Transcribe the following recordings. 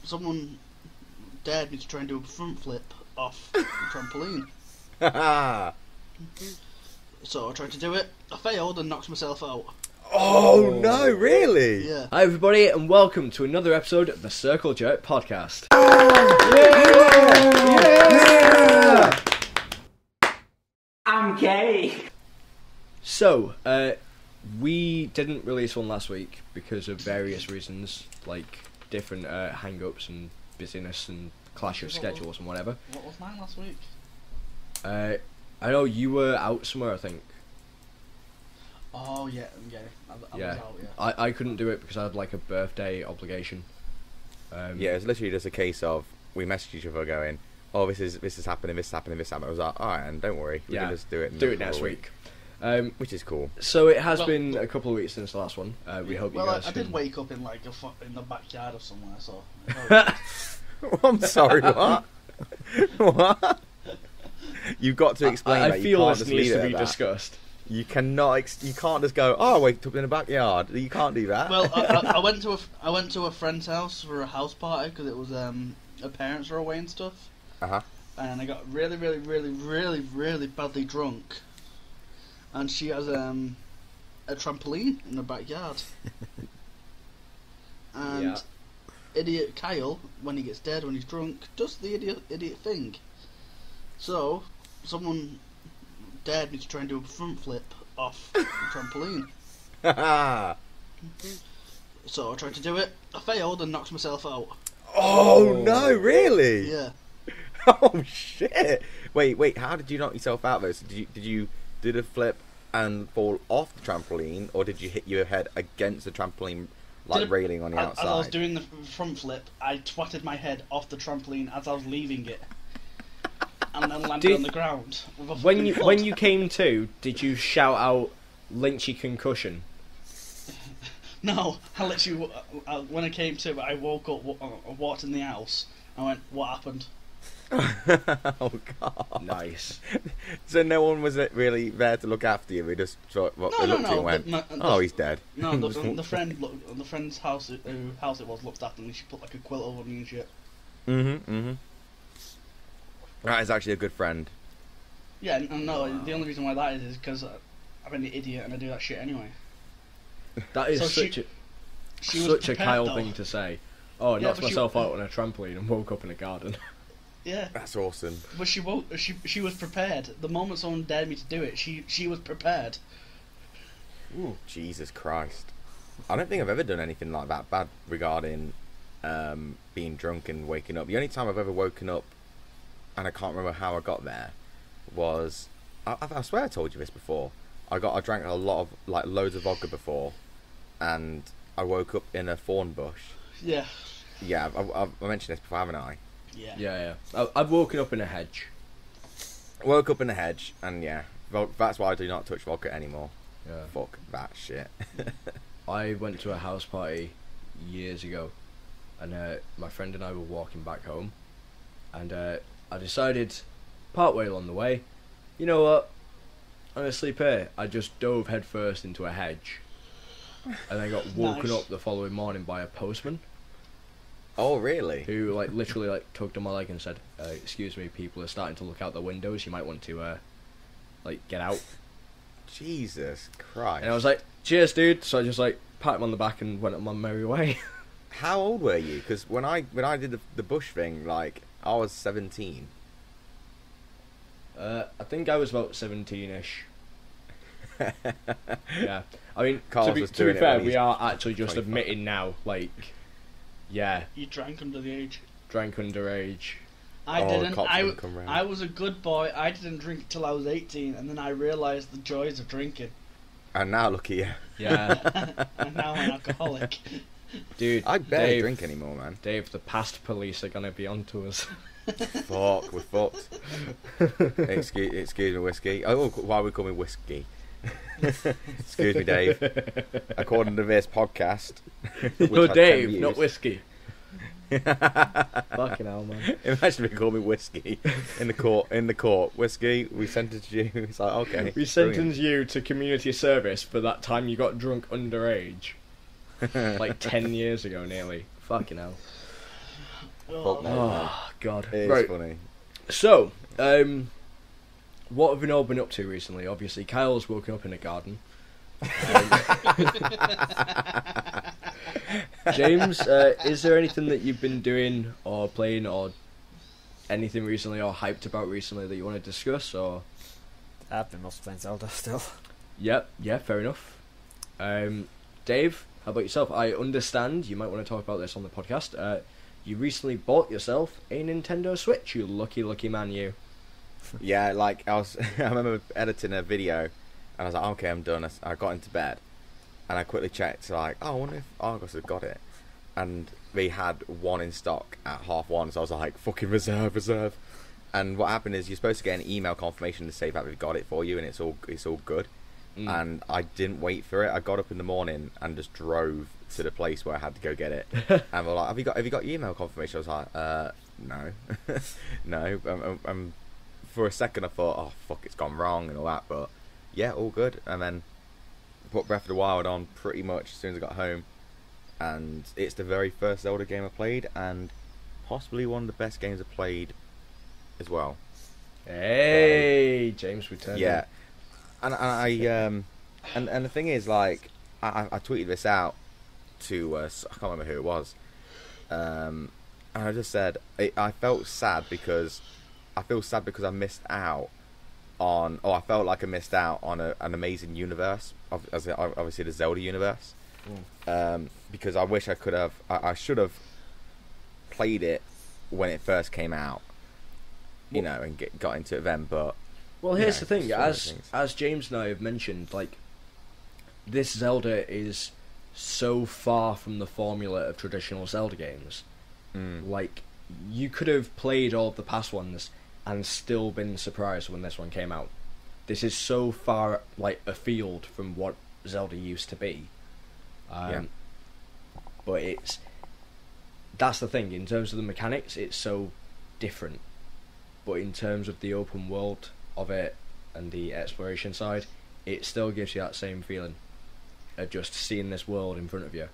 someone dared me to try and do a front flip off the trampoline. So I tried to do it. I failed and knocked myself out. Oh no, really? Yeah. Hi everybody and welcome to another episode of the Circle Jerk podcast. Yeah! I'm gay. So, we didn't release one last week because of various reasons, like different hang-ups and busyness and clash of schedules and whatever. What was mine last week? I know you were out somewhere, I think. Oh yeah, I'm gay. I was out, yeah. I couldn't do it because I had like a birthday obligation. Yeah, it's literally just a case of we messaged each other going, "Oh, this is happening, this is happening, this is happening." I was like, "All right, and don't worry, we can just do it. Next week." Which is cool. So it has been a couple of weeks since the last one. We hope you guys. I did wake up in like in the backyard of somewhere, so. I'm sorry, what? What? You've got to explain that. I feel you can't this just needs leave to it be at that. discussed. You cannot. You can't just go. Oh, I waked up in the backyard. You can't do that. Well, I went to a friend's house for a house party because it was her parents were away and stuff. And I got really badly drunk. And she has a trampoline in the backyard. And idiot Kyle, when he gets dead, when he's drunk, does the idiot thing. So someone dared me to try and do a front flip off the trampoline. So I tried to do it. I failed and knocked myself out. Oh no, really? Yeah. Oh shit! Wait. How did you knock yourself out though? So did you do the flip and fall off the trampoline, or did you hit your head against the trampoline railing on the outside? As I was doing the front flip, I twatted my head off the trampoline as I was leaving it, and then landed on the ground. When you came to, did you shout out "Lynchy concussion"? No, I literally when I came to, I woke up, I walked in the house, I went, "What happened?" Oh god! Nice. So no one was really there to look after you. We just looked at you and went, "Oh, he's dead." No, the friend's house, whose house it was, looked after me. She put like a quilt over me and shit. That is actually a good friend. Yeah, and no, the only reason why that is because I'm an idiot and I do that shit anyway. That is So such a Kyle thing to say. Oh, I knocked myself out on a trampoline and woke up in a garden. Yeah, that's awesome. But she was prepared. The moment someone dared me to do it, she was prepared. Ooh, Jesus Christ! I don't think I've ever done anything like that bad regarding being drunk and waking up. The only time I've ever woken up, and I can't remember how I got there, was I swear I told you this before. I drank a lot of loads of vodka before, and I woke up in a thorn bush. Yeah. Yeah, I've mentioned this before, haven't I? Yeah. I've woken up in a hedge. Woke up in a hedge, and that's why I do not touch vodka anymore. Yeah. Fuck that shit. I went to a house party years ago, and my friend and I were walking back home, and I decided, partway along the way, you know what? I'm gonna sleep here. I just dove headfirst into a hedge, and then got woken up the following morning by a postman. Oh really? Who literally tugged on my leg and said, "Excuse me, people are starting to look out the windows. You might want to get out." Jesus Christ! And I was like, "Cheers, dude." So I just pat him on the back and went on my merry way. How old were you? Because when I did the bush thing, I was 17. I think I was about 17-ish. Yeah, I mean, Carl's to be fair, we are actually just 25. admitting now, You drank under the age. Drank underage. I didn't. Cops didn't come round. I was a good boy. I didn't drink till I was 18, and then I realised the joys of drinking. And now look at you. Yeah. And now I'm an alcoholic. Dude, I barely Dave, drink anymore, man. Dave, the past police are gonna be onto us. Fuck, we're fucked. Excuse me, whiskey. Oh, why we call me whiskey? Excuse me, Dave. According to this podcast, You're has 10 Dave, views. not whiskey. Fucking hell, man. Imagine if they call me whiskey in the court. Whiskey, we sentenced you. It's like, okay. We sentenced you to community service for that time you got drunk underage. 10 years ago, nearly. Fucking hell. Fuck no, man. Oh God. It is Right. funny. So, what have we all been up to recently? Obviously, Kyle's woken up in a garden. James, is there anything that you've been doing or playing or anything recently or hyped about recently that you want to discuss? Or I've been mostly playing Zelda still. Yep, yeah, fair enough. Dave, how about yourself? I understand you might want to talk about this on the podcast. You recently bought yourself a Nintendo Switch, you lucky, lucky man, you. Yeah, like I remember editing a video, and I was like, okay, I'm done. I got into bed, and I quickly checked, like, oh, I wonder if Argos had got it, and they had one in stock at 1:30, so I was like, fucking reserve. And what happened is you're supposed to get an email confirmation to say that we've got it for you, and it's all good. And I didn't wait for it. I got up in the morning and just drove to the place where I had to go get it. And we're like, have you got your email confirmation? I was like, no, no. For a second I thought, oh fuck, it's gone wrong and all that, but yeah, all good. And then put Breath of the Wild on pretty much as soon as I got home, and it's the very first Zelda game I played, and possibly one of the best games I played as well. Hey, James returned. Yeah. And the thing is, like, I tweeted this out to I can't remember who it was, and I just said I felt sad because I I missed out on, I felt like I missed out on an amazing universe, obviously the Zelda universe, because I wish I should have played it when it first came out, you know, and got into it then, but. Well, here's the thing, as James and I have mentioned, like, this Zelda is so far from the formula of traditional Zelda games. Like, you could have played all of the past ones and still been surprised when this one came out. This is so far, like, afield from what Zelda used to be. But that's the thing, in terms of the mechanics, it's so different. But in terms of the open world of it and the exploration side, it still gives you that same feeling of just seeing this world in front of you.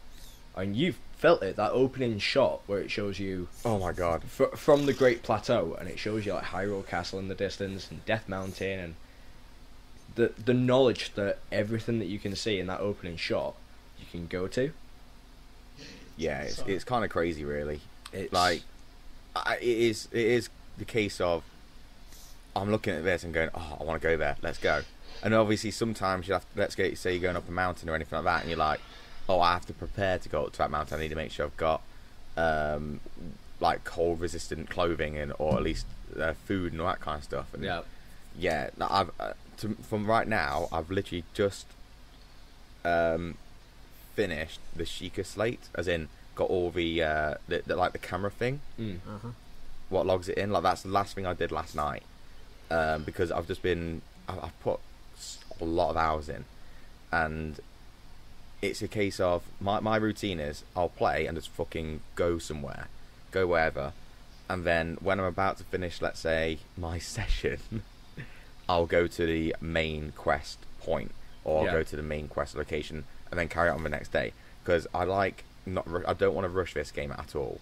And you've felt it, that opening shot where it shows you, oh my god, from the Great Plateau, and it shows you like Hyrule Castle in the distance and Death Mountain, and the knowledge that everything that you can see in that opening shot you can go to. Yeah, it's kind of crazy, really. It's like it is the case of, I'm looking at this and going, oh, I want to go there, let's go. And obviously sometimes you have to, say you're going up a mountain or anything like that, and you're like, oh, I have to prepare to go up to that mountain, I need to make sure I've got like cold resistant clothing, and or at least food and all that kind of stuff. And yeah, from right now, I've literally just finished the Sheikah slate, as in got all the like the camera thing, what logs it in, like that's the last thing I did last night. Because I've put a lot of hours in, and it's a case of my routine is I'll play and just fucking go somewhere, go wherever, and then when I'm about to finish, let's say, my session, I'll go to the main quest point, or I'll go to the main quest location and then carry on the next day, because I don't want to rush this game at all.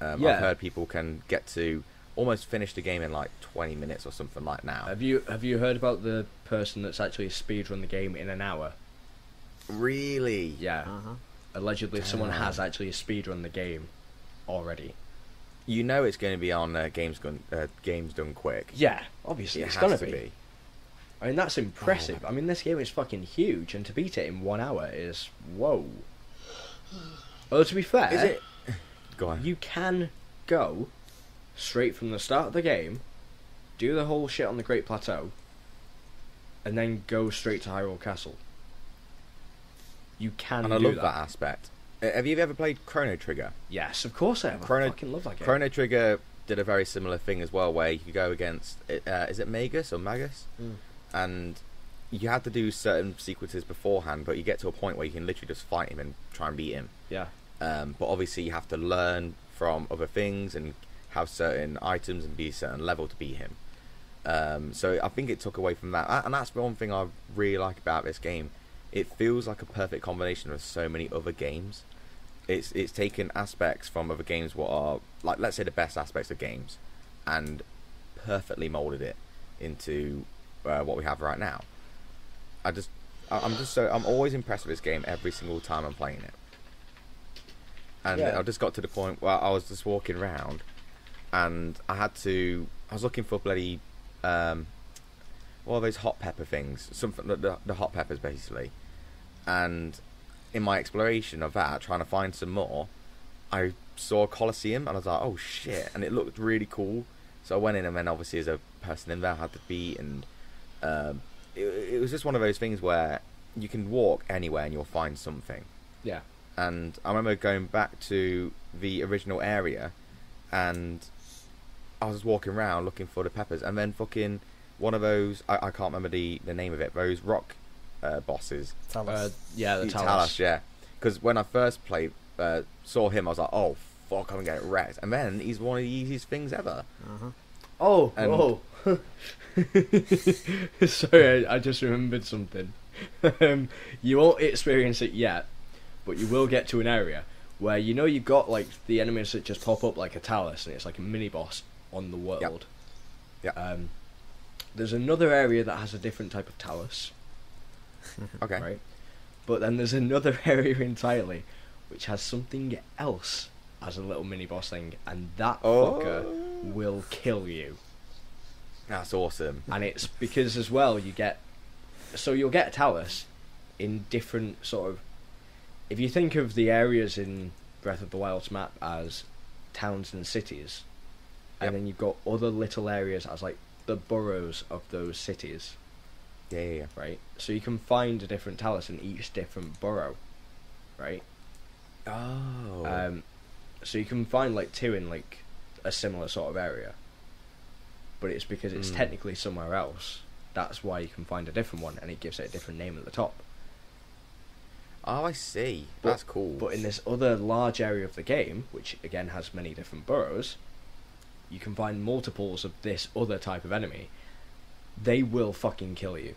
I've heard people can get to almost finish the game in like 20 minutes or something like now. Have you heard about the person that's actually speedrun the game in an hour? Really? Yeah. Allegedly, someone has actually speedrun the game already. You know it's going to be on Games Done Quick. Yeah, obviously it's going to be. I mean, that's impressive. I mean, this game is fucking huge, and to beat it in 1 hour is whoa. Although to be fair, is it? Go on. You can go straight from the start of the game, do the whole shit on the Great Plateau, and then go straight to Hyrule Castle. You can. And I love that aspect. Have you ever played Chrono Trigger? Yes, of course I have. I fucking love that game. Chrono Trigger did a very similar thing as well, where you could go against, is it Magus or Magus? And you had to do certain sequences beforehand, but you get to a point where you can literally just fight him and try and beat him. Yeah. But obviously you have to learn from other things and have certain items and be a certain level to beat him. So I think it took away from that, and that's the one thing I really like about this game. It feels like a perfect combination of so many other games. it's taken aspects from other games, what are like, let's say, the best aspects of games, and perfectly molded it into what we have right now. I'm always impressed with this game every single time I'm playing it. And I just got to the point where I was just walking around, and I was looking for bloody what are those hot pepper things? Something, the hot peppers basically. And in my exploration of that, trying to find some more, I saw a Colosseum, and I was like, oh shit, and it looked really cool. So I went in, and then obviously as a person in there, I had to beat, and it was just one of those things where you can walk anywhere and you'll find something. Yeah. And I remember going back to the original area, and I was walking around looking for the peppers, and then fucking one of those, I can't remember the name of it, those rock bosses. The Talus. Talus. Yeah. Because when I first played, saw him, I was like, oh fuck, I'm gonna get wrecked. And then he's one of the easiest things ever. Oh, whoa. Sorry, I just remembered something. You won't experience it yet, but you will get to an area where you've got like the enemies that just pop up like a Talus, and it's like a mini boss on the world. Yeah. There's another area that has a different type of Talus. Okay. Right. But then there's another area entirely which has something else as a little mini boss thing, and that fucker will kill you. That's awesome. And it's because as well you'll get a Talus in different sort of, if you think of the areas in Breath of the Wild's map as towns and cities, and then you've got other little areas as like the boroughs of those cities. Yeah. Right? So you can find a different Talus in each different borough. Right? Oh. So you can find like two in like a similar sort of area. But it's because it's technically somewhere else. That's why you can find a different one, and it gives it a different name at the top. Oh, I see. That's cool. But in this other large area of the game, which again has many different boroughs, you can find multiples of this other type of enemy. They will fucking kill you.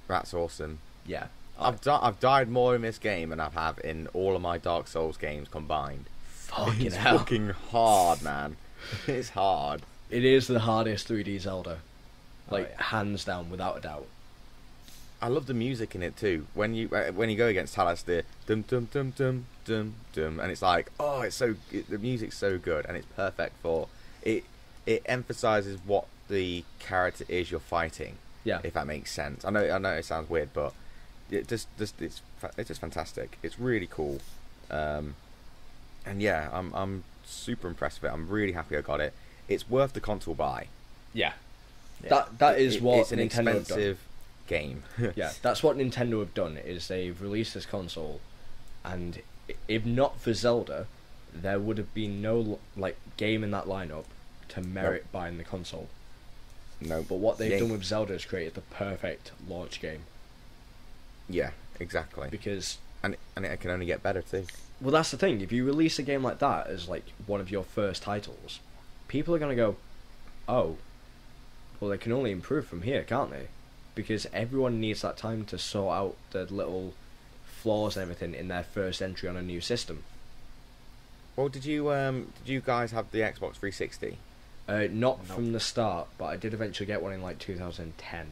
That's awesome. Yeah. I've died more in this game than I have in all of my Dark Souls games combined. Fucking it's hell. fucking hard, man. It's hard. It is the hardest 3D Zelda. Like, hands down, without a doubt. I love the music in it too. When you go against Talus, the dum dum dum dum dum dum, and it's like, the music's so good, and it's perfect for it. It emphasizes what the character is you're fighting. Yeah. If that makes sense. I know it sounds weird, but it's just fantastic. It's really cool. And yeah, I'm super impressed with it. I'm really happy I got it. It's worth the console buy. Yeah. That is what it's an Nintendo expensive game. Yeah, that's what Nintendo have done, is they've released this console, and if not for Zelda, there would have been no like game in that lineup to merit buying the console. No. But what they've done with Zelda is created the perfect launch game. Yeah, exactly. Because and it can only get better too. Well, that's the thing. If you release a game like that as like one of your first titles, people are gonna go, oh, well, they can only improve from here, can't they? Because everyone needs that time to sort out the little flaws and everything in their first entry on a new system. Well, did you guys have the Xbox 360? Not from the start, but I did eventually get one in like 2010.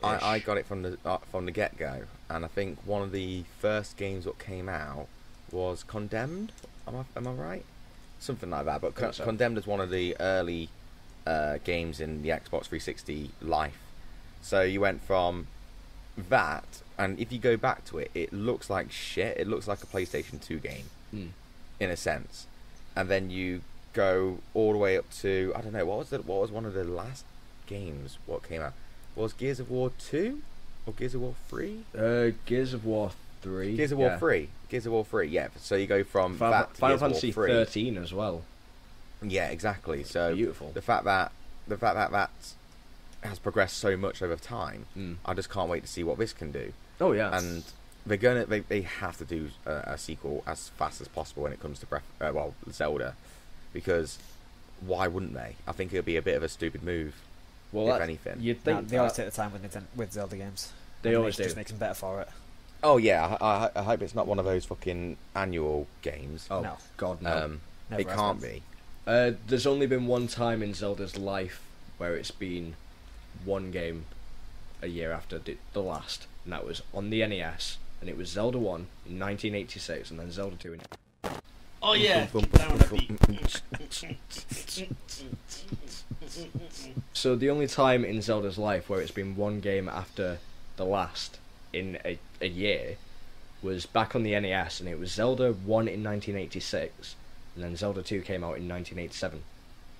I got it from the get go, and I think one of the first games that came out was Condemned. Am I right? Something like that. But so. Condemned is one of the early games in the Xbox 360 life. So you went from that, and if you go back to it, it looks like shit. It looks like a PlayStation 2 game, in a sense. And then you go all the way up to, I don't know, what was one of the last games what came out? Was Gears of War 2 or Gears of War 3? Gears of War 3. Gears of War 3. Gears of War 3. Yeah. So you go from that to Final Gears of War Fantasy 3. 13 as well. Yeah, exactly. So beautiful. The fact that has progressed so much over time, I just can't wait to see what this can do. Oh yeah. And they have to do a sequel as fast as possible when it comes to Zelda, because why wouldn't they? I think it'll be a bit of a stupid move. Well, if anything, you'd think they always take the time with Zelda games. They always do. Just makes them better for it. Oh yeah, I hope it's not one of those fucking annual games. Oh No. God, no. It has can't been. be. There's only been one time in Zelda's life where it's been one game a year after the last, and that was on the NES, and it was Zelda 1 in 1986, and then Zelda 2 in... Oh yeah. Keep down the beat. So the only time in Zelda's life where it's been one game after the last in a year was back on the NES, and it was Zelda 1 in 1986, and then Zelda 2 came out in 1987.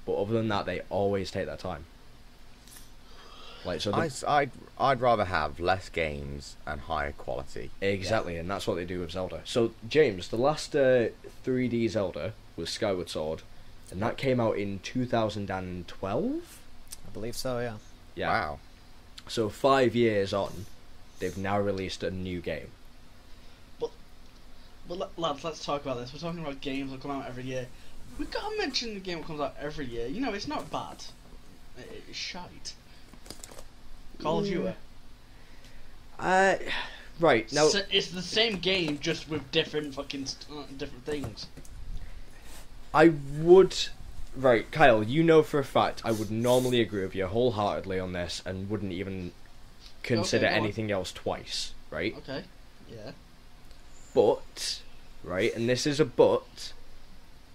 But other than that, they always take their time. Like, so I'd rather have less games and higher quality. exactly, and that's what they do with Zelda. So James, the last 3D Zelda was Skyward Sword, and that came out in 2012. I believe so, yeah. Yeah. Wow. So 5 years on, they've now released a new game. But lads, let's talk about this. We're talking about games that come out every year. We gotta mention the game that comes out every year. You know, it's not bad. It's shite. Call of Duty. Right now, It's the same game, just with different fucking different things. I would. Right, Kyle, you know for a fact I would normally agree with you wholeheartedly on this and wouldn't even consider Okay, go on. anything else twice, right? Okay. Yeah. But, right, and this is a but,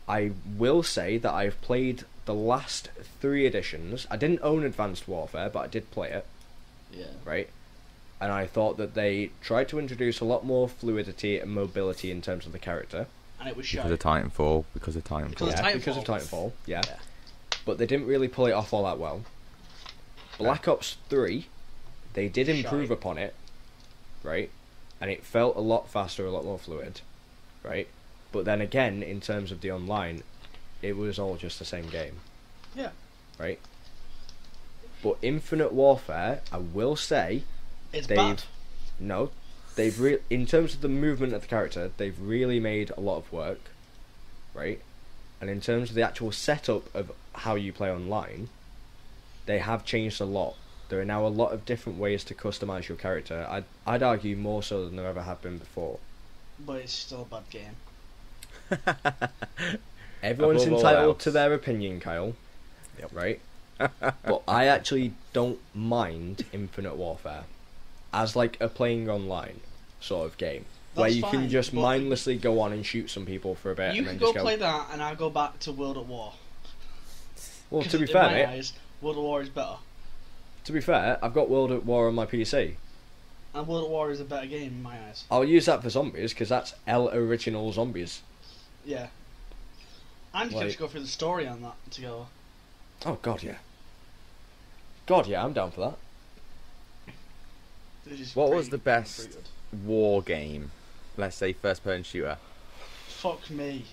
I will say that I've played the last 3 editions. I didn't own Advanced Warfare, but I did play it, Yeah. right? And I thought that they tried to introduce a lot more fluidity and mobility in terms of the character. And it was Because shite. of Titanfall. Because of Titanfall. Because of Yeah, because of Titanfall. Titanfall, yeah. Yeah. But they didn't really pull it off all that well. Black Ops 3, they did improve Shite. upon it, right? And it felt a lot faster, a lot more fluid, right? But then again, in terms of the online, it was all just the same game, Yeah. right? But Infinite Warfare, I will say, It's they've bad. no, they've in terms of the movement of the character, they've really made a lot of work, right? And in terms of the actual setup of how you play online, they have changed a lot. There are now a lot of different ways to customize your character. I'd argue more so than there ever have been before. But it's still a bad game. Everyone's Above all entitled else. to their opinion, Kyle. Yep. Right? But I actually don't mind Infinite Warfare as like a playing online sort of game. Where That's you can fine, just but- mindlessly go on and shoot some people for a bit You and can then go just play that, and I'll go back to World at War. Well, 'Cause to be in fair, my mate, eyes, World at War is better. to be fair, I've got World at War on my PC. And World at War is a better game in my eyes. I'll use that for zombies because that's El Original Zombies. Yeah. And you can Like- just go through the story on that together. Oh god, yeah. God, yeah, I'm down for that. Which is What pretty- was the best pretty good. war game? Let's say first-person shooter. Fuck me.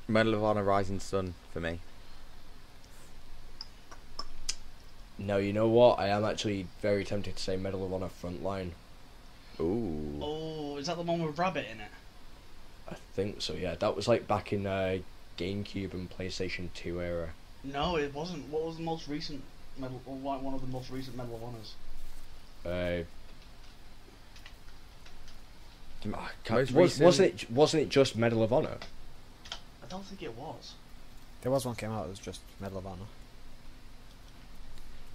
Medal of Honor: Rising Sun for me. No, you know what? I am actually very tempted to say Medal of Honor Frontline. Ooh. Oh, is that the one with Rabbit in it? I think so, yeah. That was like back in GameCube and PlayStation 2 era. No, it wasn't. What was the most recent medal? Or one of the most recent Medal of Honors? Wasn't it just Medal of Honor? I don't think it was. There was one came out, it was just Medal of Honor.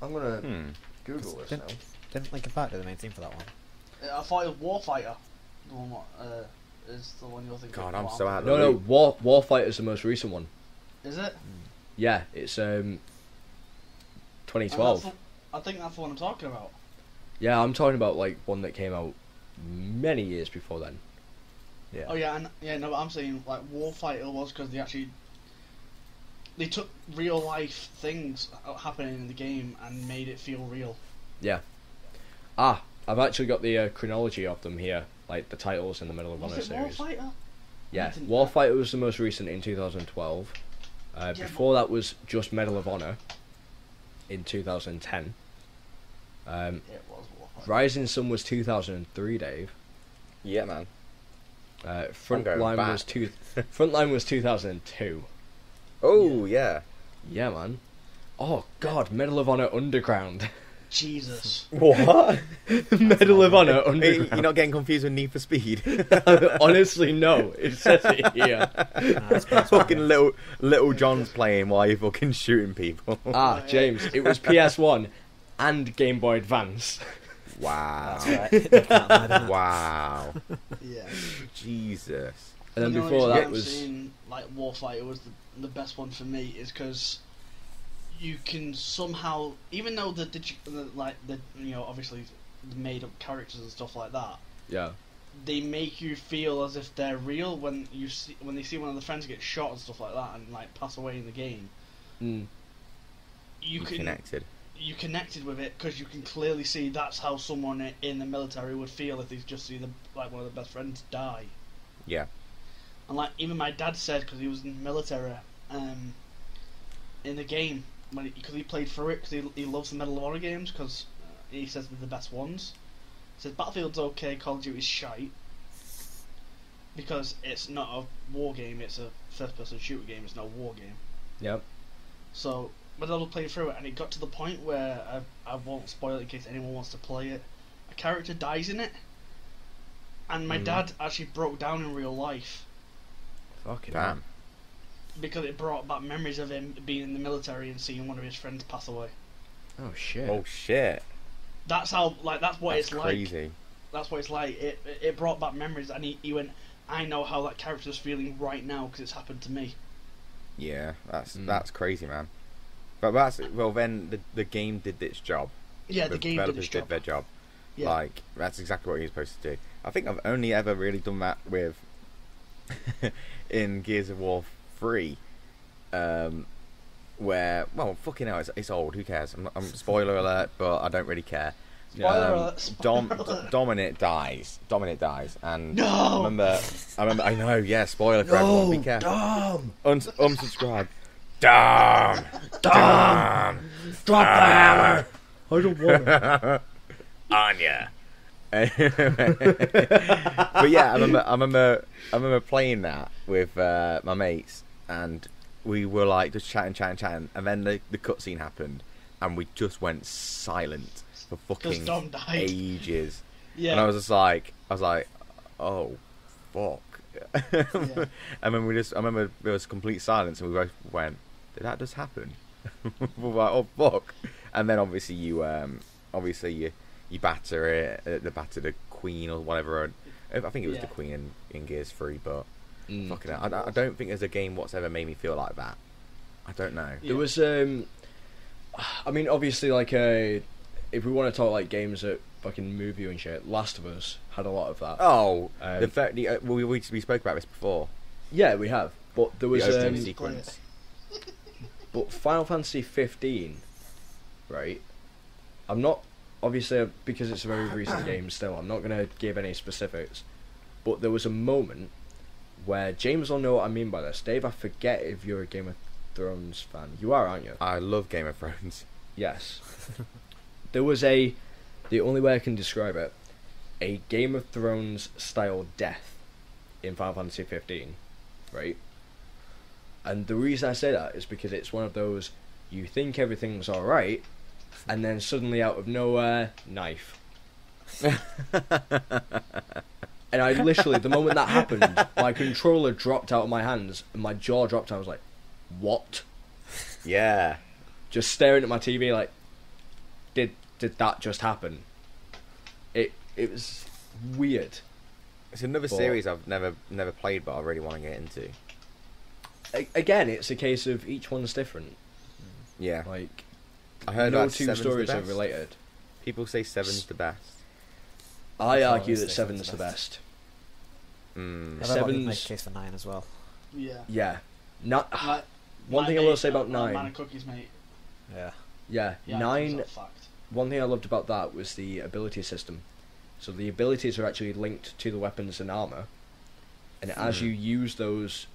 I'm gonna Google this now. Didn't Linkin Park do the main theme for that one? I thought it was Warfighter. The one is the one you're thinking. God, of. I'm so out of No, the no, loop. Warfighter's the most recent one. Is it? Yeah, it's And 2012. I think that's the one I'm talking about. Yeah, I'm talking about like one that came out many years before then. Yeah. Oh yeah, no, but I'm saying like Warfighter was because they took real life things happening in the game and made it feel real. Yeah. Ah, I've actually got the chronology of them here, like the titles in the Medal of Honor Was it series. Warfighter? Yeah, didn't- Warfighter was the most recent in 2012. Before that was just Medal of Honor in 2010. Yeah, it was Warfighter. Rising Sun was 2003, Dave. Yeah, man. going Frontline was back. Frontline was 2002. Oh yeah. Yeah, man. Oh God, Medal of Honor Underground. Jesus. What? Medal of Honor Underground. You're not getting confused with Need for Speed? Honestly, no. It says it here. Fucking little John's playing while you're fucking shooting people. James, it was PS1 and Game Boy Advance. Wow. That's right. Wow. Yeah. Jesus. And then You know, before it's that I'm was... saying, like, Warfighter was the best one for me is because you can somehow, even though obviously the made up characters and stuff like that, Yeah. they make you feel as if they're real when they see one of the friends get shot and stuff like that and like pass away in the game. Mm. You Connected. You connected with it because you can clearly see that's how someone in the military would feel if they just see one of the best friends die. Yeah. And like even my dad said, because he was in the military, in the game because he played through it because he loves the Medal of Honor games because he says they're the best ones. He says Battlefield's okay, Call of Duty's shite because it's not a war game, it's a first-person shooter game. It's not a war game. Yep. So my dad was playing through it, and it got to the point where I won't spoil it in case anyone wants to play it. A character dies in it, and my dad actually broke down in real life. Fucking Damn. Because it brought back memories of him being in the military and seeing one of his friends pass away. Oh shit. Oh shit. That's how, like, that's what it's crazy. like. That's what it's like. It brought back memories, and he went, I know how that character's feeling right now because it's happened to me. Yeah, that's crazy, man. But then the game did its job. Yeah, the game did its job. Did their job. Yeah. Like, that's exactly what you're supposed to do. I think I've only ever really done that with in Gears of War 3, where, well, fucking hell, it's old. Who cares? I'm spoiler alert, but I don't really care. Spoiler alert. Spoiler alert. Dominic dies, and No. I remember. I know. Yeah, spoiler for everyone. Be careful. Dom! Unsubscribe. Dom. Drop the hammer! I don't want it. Anya. But yeah, I remember playing that with my mates, and we were like just chatting, and then the cutscene happened, and we just went silent for fucking Dom died. ages. Yeah. And I was like, oh, fuck. Yeah. And then I remember there was complete silence, and we both went, did that just happen? We were like, oh fuck. And then obviously you batter it, batter the queen or whatever. I think it was the queen in Gears 3, but fucking hell, I don't think there's a game what's ever made me feel like that. I don't know. There was, I mean, obviously, like, if we want to talk like games that fucking move you and shit, Last of Us had a lot of that. Oh, we spoke about this before. Yeah, we have. But there was The opening sequence. But Final Fantasy 15, right? I'm not, obviously, because it's a very recent game still, I'm not going to give any specifics. But there was a moment where, James will know what I mean by this. Dave, I forget if you're a Game of Thrones fan. You are, aren't you? I love Game of Thrones. Yes. There was the only way I can describe it, a Game of Thrones style death in Final Fantasy 15, right? And the reason I say that is because it's one of those, you think everything's alright, and then suddenly out of nowhere, knife. And I literally, the moment that happened, my controller dropped out of my hands, and my jaw dropped, and I was like, what? Yeah. Just staring at my TV like, did that just happen? It was weird. It's another series I've never played, but I really want to get into. Again, it's a case of each one's different. Yeah. Like, I heard no that two 7's stories the are best. related. People say 7's the best. I argue that Seven's 7's the the best. Mm. I've already made a Seven's... case for 9 as well. Yeah. Yeah. Not... Like, one my thing I will mate, say about 9... Man of Cookies, mate. Yeah. Yeah, Yeah, 9... that's a fact. One thing I loved about that was the ability system. So the abilities are actually linked to the weapons and armour. And as you use those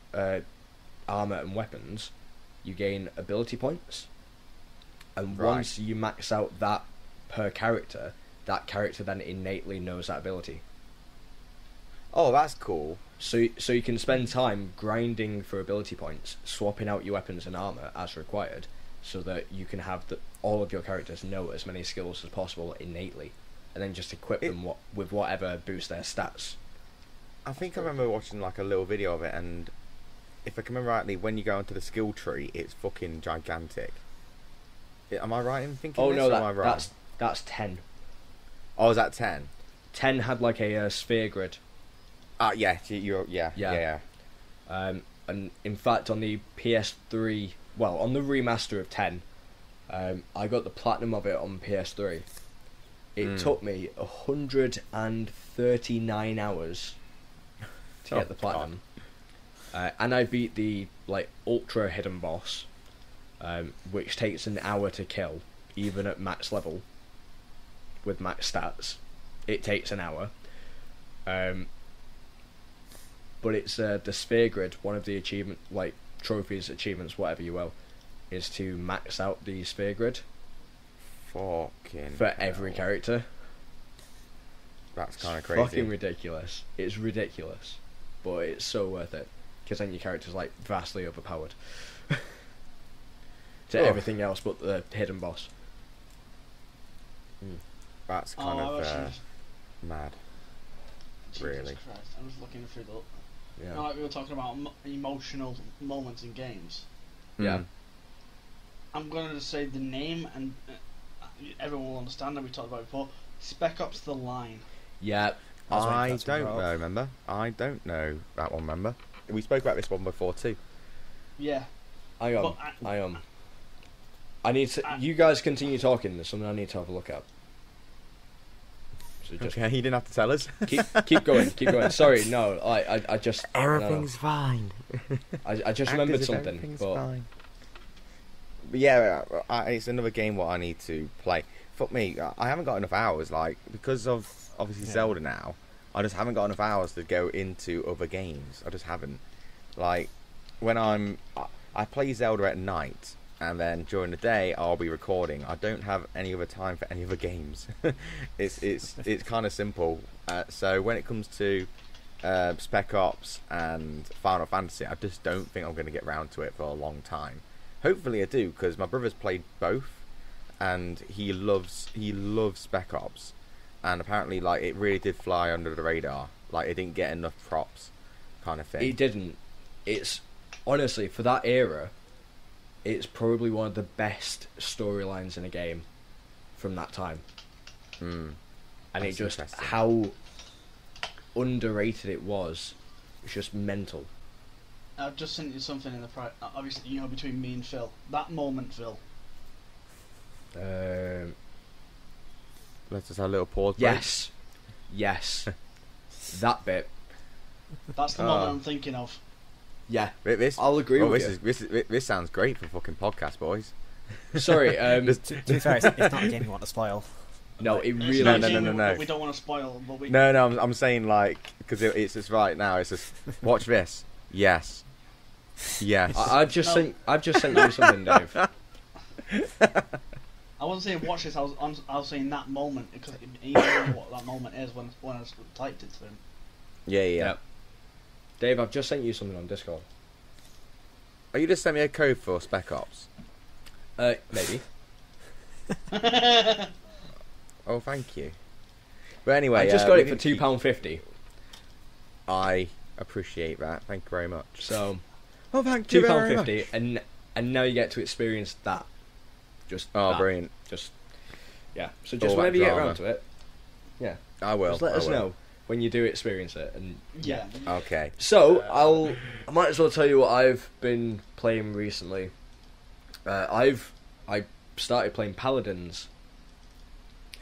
armour and weapons, you gain ability points. And once you max out that per character, that character then innately knows that ability. Oh, that's cool. So you can spend time grinding for ability points, swapping out your weapons and armour as required, so that you can have all of your characters know as many skills as possible innately, and then just equip them with whatever boosts their stats. I think I remember watching like a little video of it, and if I can remember rightly, when you go into the skill tree, it's fucking gigantic. Am I right in thinking this? No, or am I wrong? that's 10. Oh, is that 10? 10 had like a sphere grid. Yeah, yeah. And in fact, on the PS3, well, on the remaster of 10, I got the platinum of it on PS3. It took me 139 hours to get the platinum. And I beat the like ultra hidden boss, which takes an hour to kill, even at max level. With max stats, it takes an hour. But it's the sphere grid. One of the achievement, like trophies, achievements, whatever you will, is to max out the sphere grid. Fucking for hell. Every character. That's kind of crazy. Fucking ridiculous. It's ridiculous, but it's so worth it because then your character's like vastly overpowered to everything else but the hidden boss. That's kind of mad. Jesus really. Christ, I was looking through the. Yeah. You know, like we were talking about emotional moments in games. Yeah. I'm going to say the name, and everyone will understand that we talked about it before. Spec Ops: The Line. Yeah. I don't know. Remember? I don't know that one. Remember? We spoke about this one before too. Yeah. I need to. You guys continue talking. There's something I need to have a look at. So just okay, you didn't have to tell us. keep going. Sorry, no. I just everything's fine. I just remembered something, but fine. But yeah, it's another game what I need to play. Fuck me, I haven't got enough hours. Like because of obviously Zelda now, I just haven't got enough hours to go into other games. I just haven't. Like when I play Zelda at night. And then during the day I'll be recording. I don't have any other time for any other games. it's kind of simple. So when it comes to Spec Ops and Final Fantasy, I just don't think I'm going to get round to it for a long time. Hopefully I do, because my brother's played both, and he loves Spec Ops, and apparently like it really did fly under the radar. Like it didn't get enough props, kind of thing. It didn't. It's honestly for that era. It's probably one of the best storylines in a game from that time. And it just, how underrated it was, it's just mental. I've just sent you something in the obviously, you know, between me and Phil. That moment, Phil. Let's just have a little pause. Yes. That bit. That's the moment I'm thinking of. Yeah, I'll agree with you. This sounds great for fucking podcast, boys. Sorry, to be fair, it's not a game you want to spoil. No, it really. No. We don't want to spoil, but we. No. I'm saying like because it's just right now. It's just watch this. Yes. I've just sent you something, Dave. I wasn't saying watch this. I was saying that moment because he knows what that moment is when I typed it to him. Yeah. Dave, I've just sent you something on Discord. Oh, you just sent me a code for Spec Ops? Maybe. Oh, thank you. But anyway, I just got it for £2.50. I appreciate that. Thank you very much. So, thank you very much. £2.50, and now you get to experience that. Brilliant. So just whenever you get around to it, yeah, I will. Just let us know when you do experience it, and yeah. Okay. So I might as well tell you what I've been playing recently. I started playing Paladins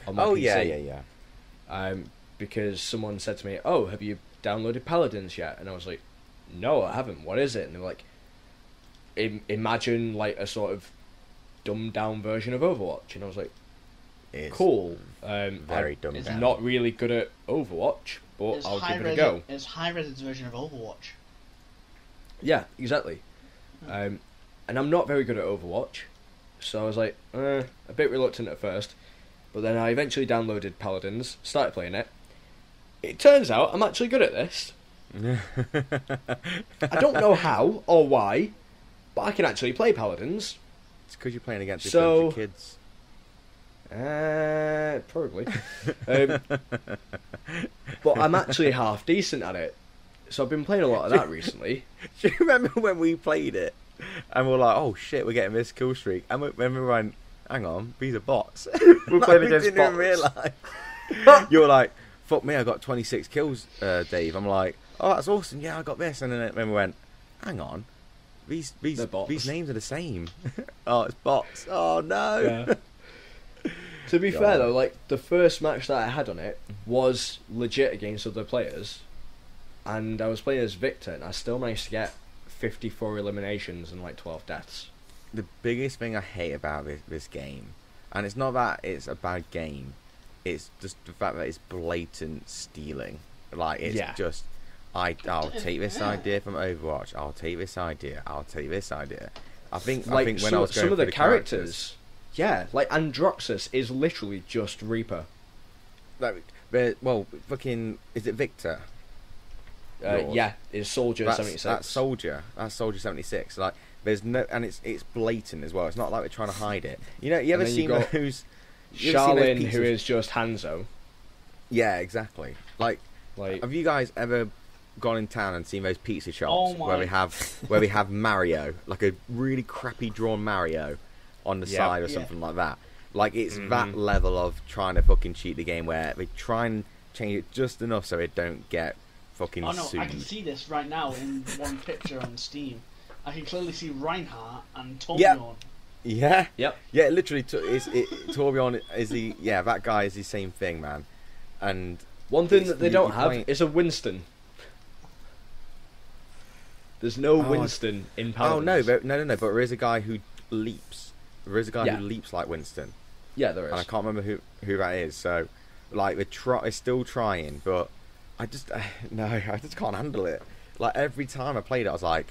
on my PC. Yeah. Because someone said to me, "Oh, have you downloaded Paladins yet?" And I was like, "No, I haven't. What is it?" And they were like, "Imagine like a sort of dumbed down version of Overwatch." And I was like, It's cool. Very dumbed it's down. Not really good at Overwatch, but I'll give it a go. It's high-res version of Overwatch. Yeah, exactly. And I'm not very good at Overwatch, so I was like, a bit reluctant at first. But then I eventually downloaded Paladins, started playing it. It turns out I'm actually good at this. I don't know how or why, but I can actually play Paladins. It's because you're playing against a bunch of kids. Probably. But I'm actually half decent at it. So I've been playing a lot of that recently. Do you remember when we played it? And we're like, oh shit, we're getting this kill streak. And we went, hang on, these are bots. We're playing against bots. We didn't even realise. You were like, fuck me, I got 26 kills, Dave. I'm like, oh, that's awesome. Yeah, I got this. And then we went, hang on, these names are the same. Oh, it's bots. Oh no. Yeah. To be fair though, like the first match that I had on it was legit against other players, and I was playing as Victor, and I still managed to get 54 eliminations and like 12 deaths. The biggest thing I hate about this game, and it's not that it's a bad game, it's just the fact that it's blatant stealing. Like it's just, I'll take this idea from Overwatch. I'll take this idea. I'll take this idea. I think when I was going some of for the characters. Yeah, like Androxus is literally just Reaper. Like, well, fucking, is it Victor? Yeah, it's Soldier 76. That's Soldier 76. Like, there's no, and it's blatant as well. It's not like we're trying to hide it. You know, you ever seen those? Charlene, who is just Hanzo. Yeah, exactly. Like, have you guys ever gone in town and seen those pizza shops where we have Mario, like a really crappy drawn Mario on the side or something like that? Like, it's that level of trying to fucking cheat the game where they try and change it just enough so it don't get fucking sued. I can see this right now in one picture on Steam. I can clearly see Reinhardt and Torbjorn. Yeah. Yep. Yeah, literally, Torbjorn is that guy is the same thing, man. And one thing that they don't have is a Winston. There's no Winston in Paladins. Oh, no, but there is a guy who leaps. There is a guy who leaps like Winston. Yeah, there is. And I can't remember who that is. So, like, they're still trying, but I just can't handle it. Like, every time I played it, I was like,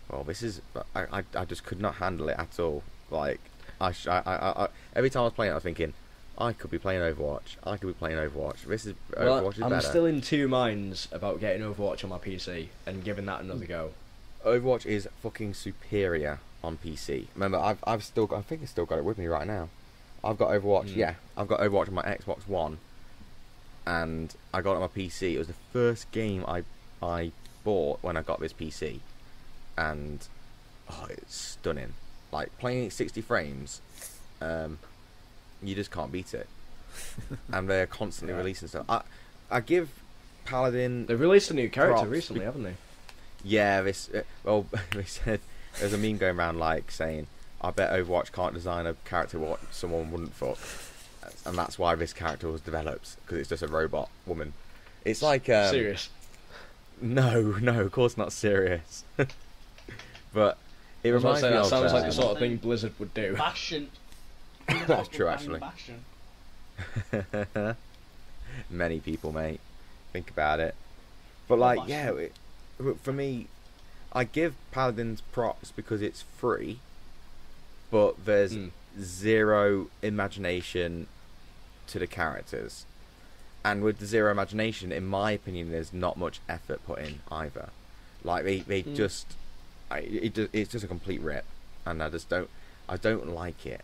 well, this is... I just could not handle it at all. Like, every time I was playing it, I was thinking, I could be playing Overwatch. This is... Overwatch is better. I'm still in two minds about getting Overwatch on my PC and giving that another go. Overwatch is fucking superior on PC. Remember, I think I still got it with me right now. I've got Overwatch. Yeah, I've got Overwatch on my Xbox One, and I got it on my PC. It was the first game I bought when I got this PC, and it's stunning. Like, playing at 60 frames, you just can't beat it. And they're constantly releasing stuff. I give Paladin. They've released a new character recently, haven't they? Yeah, they said there's a meme going around like saying, I bet Overwatch can't design a character what someone wouldn't fuck, and that's why this character was developed, because it's just a robot woman. It's like serious. No, of course not serious. But it reminds me that of sounds like the sort of thing Blizzard would do. Bastion. That's true, actually. Bastion. Many people, mate. Think about it. But like, for me, I give Paladins props because it's free, but there's zero imagination to the characters. And with the zero imagination, in my opinion, there's not much effort put in either. Like, it's just a complete rip, and I don't like it.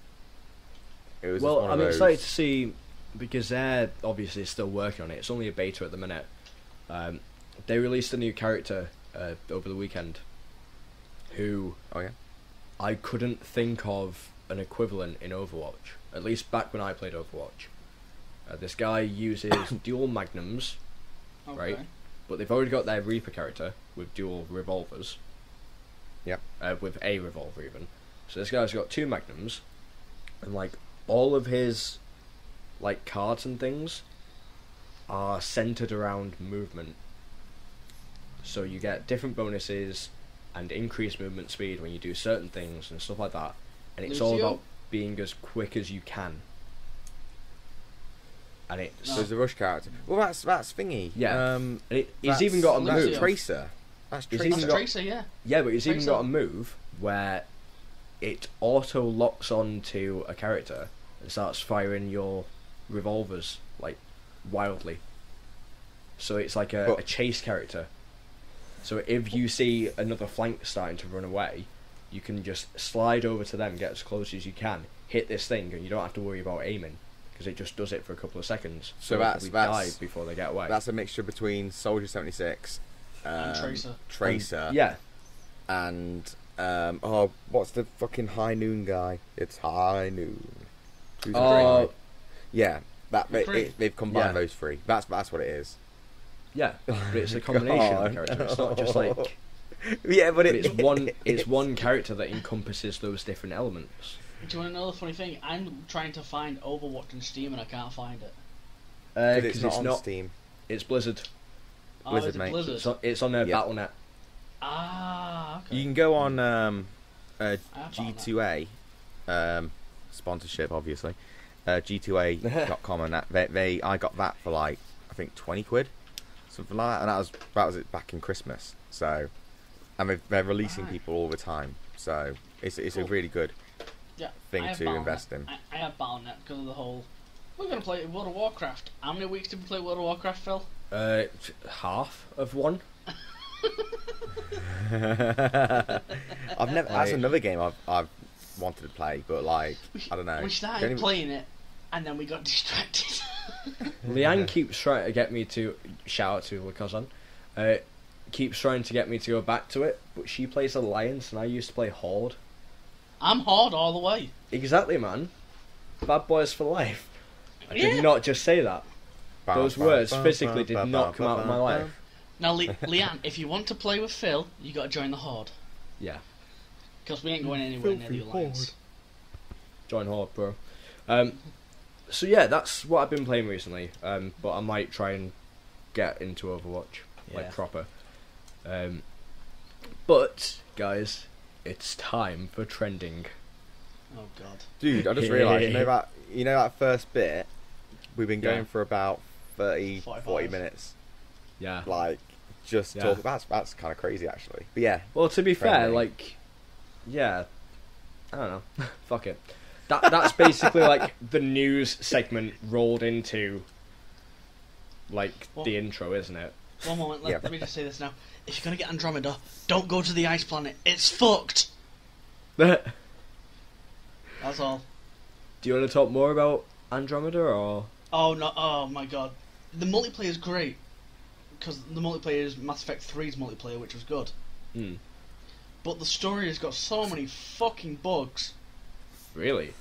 It was I'm excited to see, because they're obviously still working on it. It's only a beta at the minute. They released a new character over the weekend who I couldn't think of an equivalent in Overwatch, at least back when I played Overwatch. This guy uses dual magnums, right? But they've already got their Reaper character with dual revolvers. Yep. With a revolver even. So this guy's got two magnums, and like all of his like cards and things are centered around movement. So you get different bonuses and increased movement speed when you do certain things and stuff like that. And it's all about being as quick as you can. And it's there's a rush character. Well, that's thingy. Yeah. He's even got a move. That's Tracer. That's Tracer, yeah. Yeah, but he's even got a move where it auto locks onto a character and starts firing your revolvers like wildly. So it's like a chase character. So if you see another flank starting to run away, you can just slide over to them, get as close as you can, hit this thing, and you don't have to worry about aiming because it just does it for a couple of seconds. So that's die before they get away. That's a mixture between Soldier 76, and Tracer, yeah, and what's the fucking High Noon guy? It's High Noon. Yeah, they've combined those three. That's what it is. Yeah, but it's a combination of characters. It's not just like yeah, but it's one. It's one character that encompasses those different elements. Do you want to know the funny thing? I'm trying to find Overwatch on Steam and I can't find it. It's not on Steam. It's Blizzard. Blizzard, mate. Blizzard? It's on their Battle.net. Ah, okay. You can go on G2A, sponsorship obviously, G2A.com, and that I got that for like I think 20 quid, something like that, and that was it back in Christmas. So, and they're releasing people all the time, so it's cool. A really good thing to invest in. I have Battle.net because of the whole. We're gonna play World of Warcraft. How many weeks did we play World of Warcraft, Phil? Half of one. I've never. That's another game I've wanted to play, but like I don't know. We started playing it, and then we got distracted. Leanne keeps trying to get me to shout out to Le Cousin. Keeps trying to get me to go back to it, but she plays Alliance, and I used to play Horde. I'm Horde all the way. Exactly, man. Bad boys for life. I did not just say that. Those words physically did not come out of my life. Now, Leanne, if you want to play with Phil, you got to join the Horde. Yeah. Because we ain't going anywhere near the Alliance. Join Horde, bro. So yeah, that's what I've been playing recently. But I might try and get into Overwatch, like proper. But guys, it's time for trending. Oh god, dude! I just realised, you know that first bit, we've been going for about 40 minutes. Yeah, like just talk. That's kind of crazy, actually. But yeah. Well, to be fair, like, I don't know. Fuck it. That's basically like the news segment rolled into like the intro, isn't it? One moment, let me just say this now. If you're gonna get Andromeda, don't go to the ice planet. It's fucked. That's all. Do you want to talk more about Andromeda or? Oh no! Oh my god, the multiplayer is great because the multiplayer is Mass Effect 3's multiplayer, which was good. But the story has got so many fucking bugs. Really?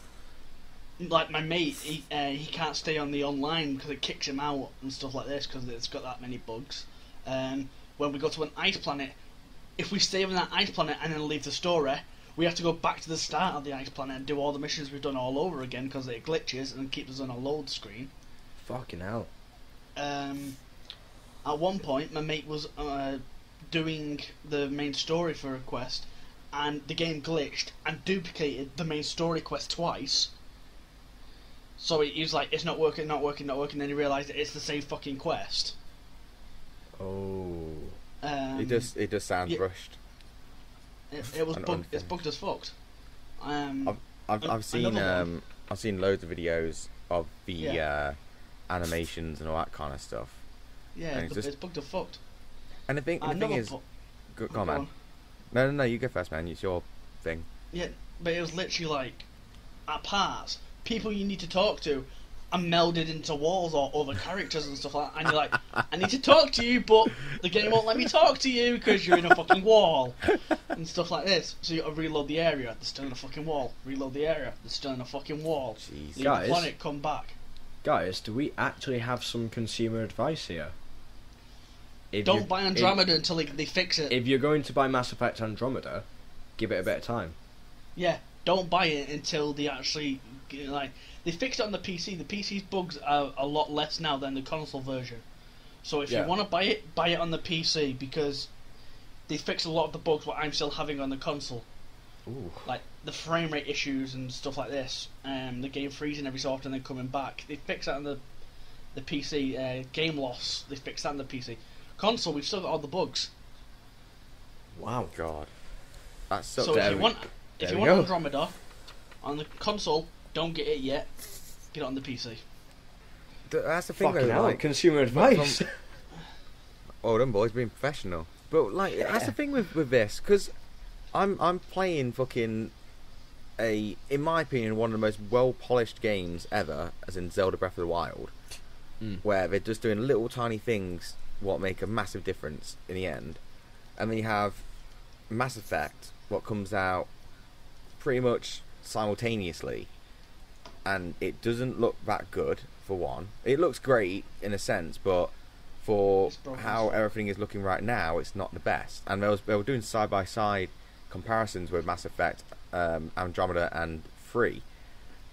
Like my mate, he can't stay on the online because it kicks him out and stuff like this because it's got that many bugs. When we go to an ice planet, if we stay on that ice planet and then leave the story, we have to go back to the start of the ice planet and do all the missions we've done all over again because it glitches and keeps us on a load screen. Fucking hell. At one point, my mate was doing the main story for a quest, and the game glitched and duplicated the main story quest twice. So he was like, it's not working, then he realised that it's the same fucking quest. Oh. It does sound rushed. It was bugged. It's bugged as fucked. I've seen loads of videos of the animations and all that kind of stuff. Yeah, it's bugged as fucked. And the thing is, go on, man. No, you go first, man. It's your thing. Yeah, but it was literally like, at parts, people you need to talk to are melded into walls or other characters and stuff like that. And you're like, I need to talk to you, but the game won't let me talk to you because you're in a fucking wall. And stuff like this. So you gotta reload the area, they're still in a fucking wall. Reload the area, they're still in a fucking wall. Jeez. Leave the planet, come back. Guys, do we actually have some consumer advice here? Don't buy Andromeda until they fix it. If you're going to buy Mass Effect Andromeda, give it a bit of time. Yeah, don't buy it until they actually they fixed it on the PC. The PC's bugs are a lot less now than the console version. So if you want to buy it on the PC because they fixed a lot of the bugs what I'm still having on the console. Ooh. Like the frame rate issues and stuff like this. The game freezing every so often and coming back. They fixed that on the PC. Game loss, they fixed that on the PC. Console, we've still got all the bugs. Wow, God, that's so. So if you want Andromeda on the console, don't get it yet. Get it on the PC. That's the thing, though. Like, consumer advice. Oh, them boys being professional, but like that's the thing with this because I'm playing fucking in my opinion, one of the most well polished games ever, as in Zelda Breath of the Wild, where they're just doing little tiny things what make a massive difference in the end. And then you have Mass Effect, what comes out pretty much simultaneously, and it doesn't look that good. For one, it looks great in a sense, but for how everything is looking right now, it's not the best. And they were doing side by side comparisons with Mass Effect, Andromeda, and 3,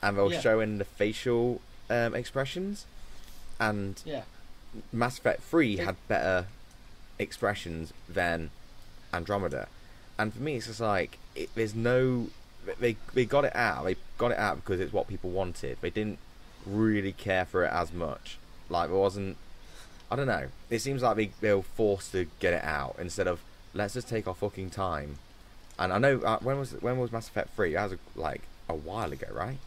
and they were showing the facial expressions, and Mass Effect 3 had better expressions than Andromeda. And for me, it's just like there's no. They got it out. They got it out because it's what people wanted. They didn't really care for it as much. Like, it wasn't. I don't know. It seems like they were forced to get it out instead of let's just take our fucking time. And I know when was Mass Effect 3? That was like a while ago, right?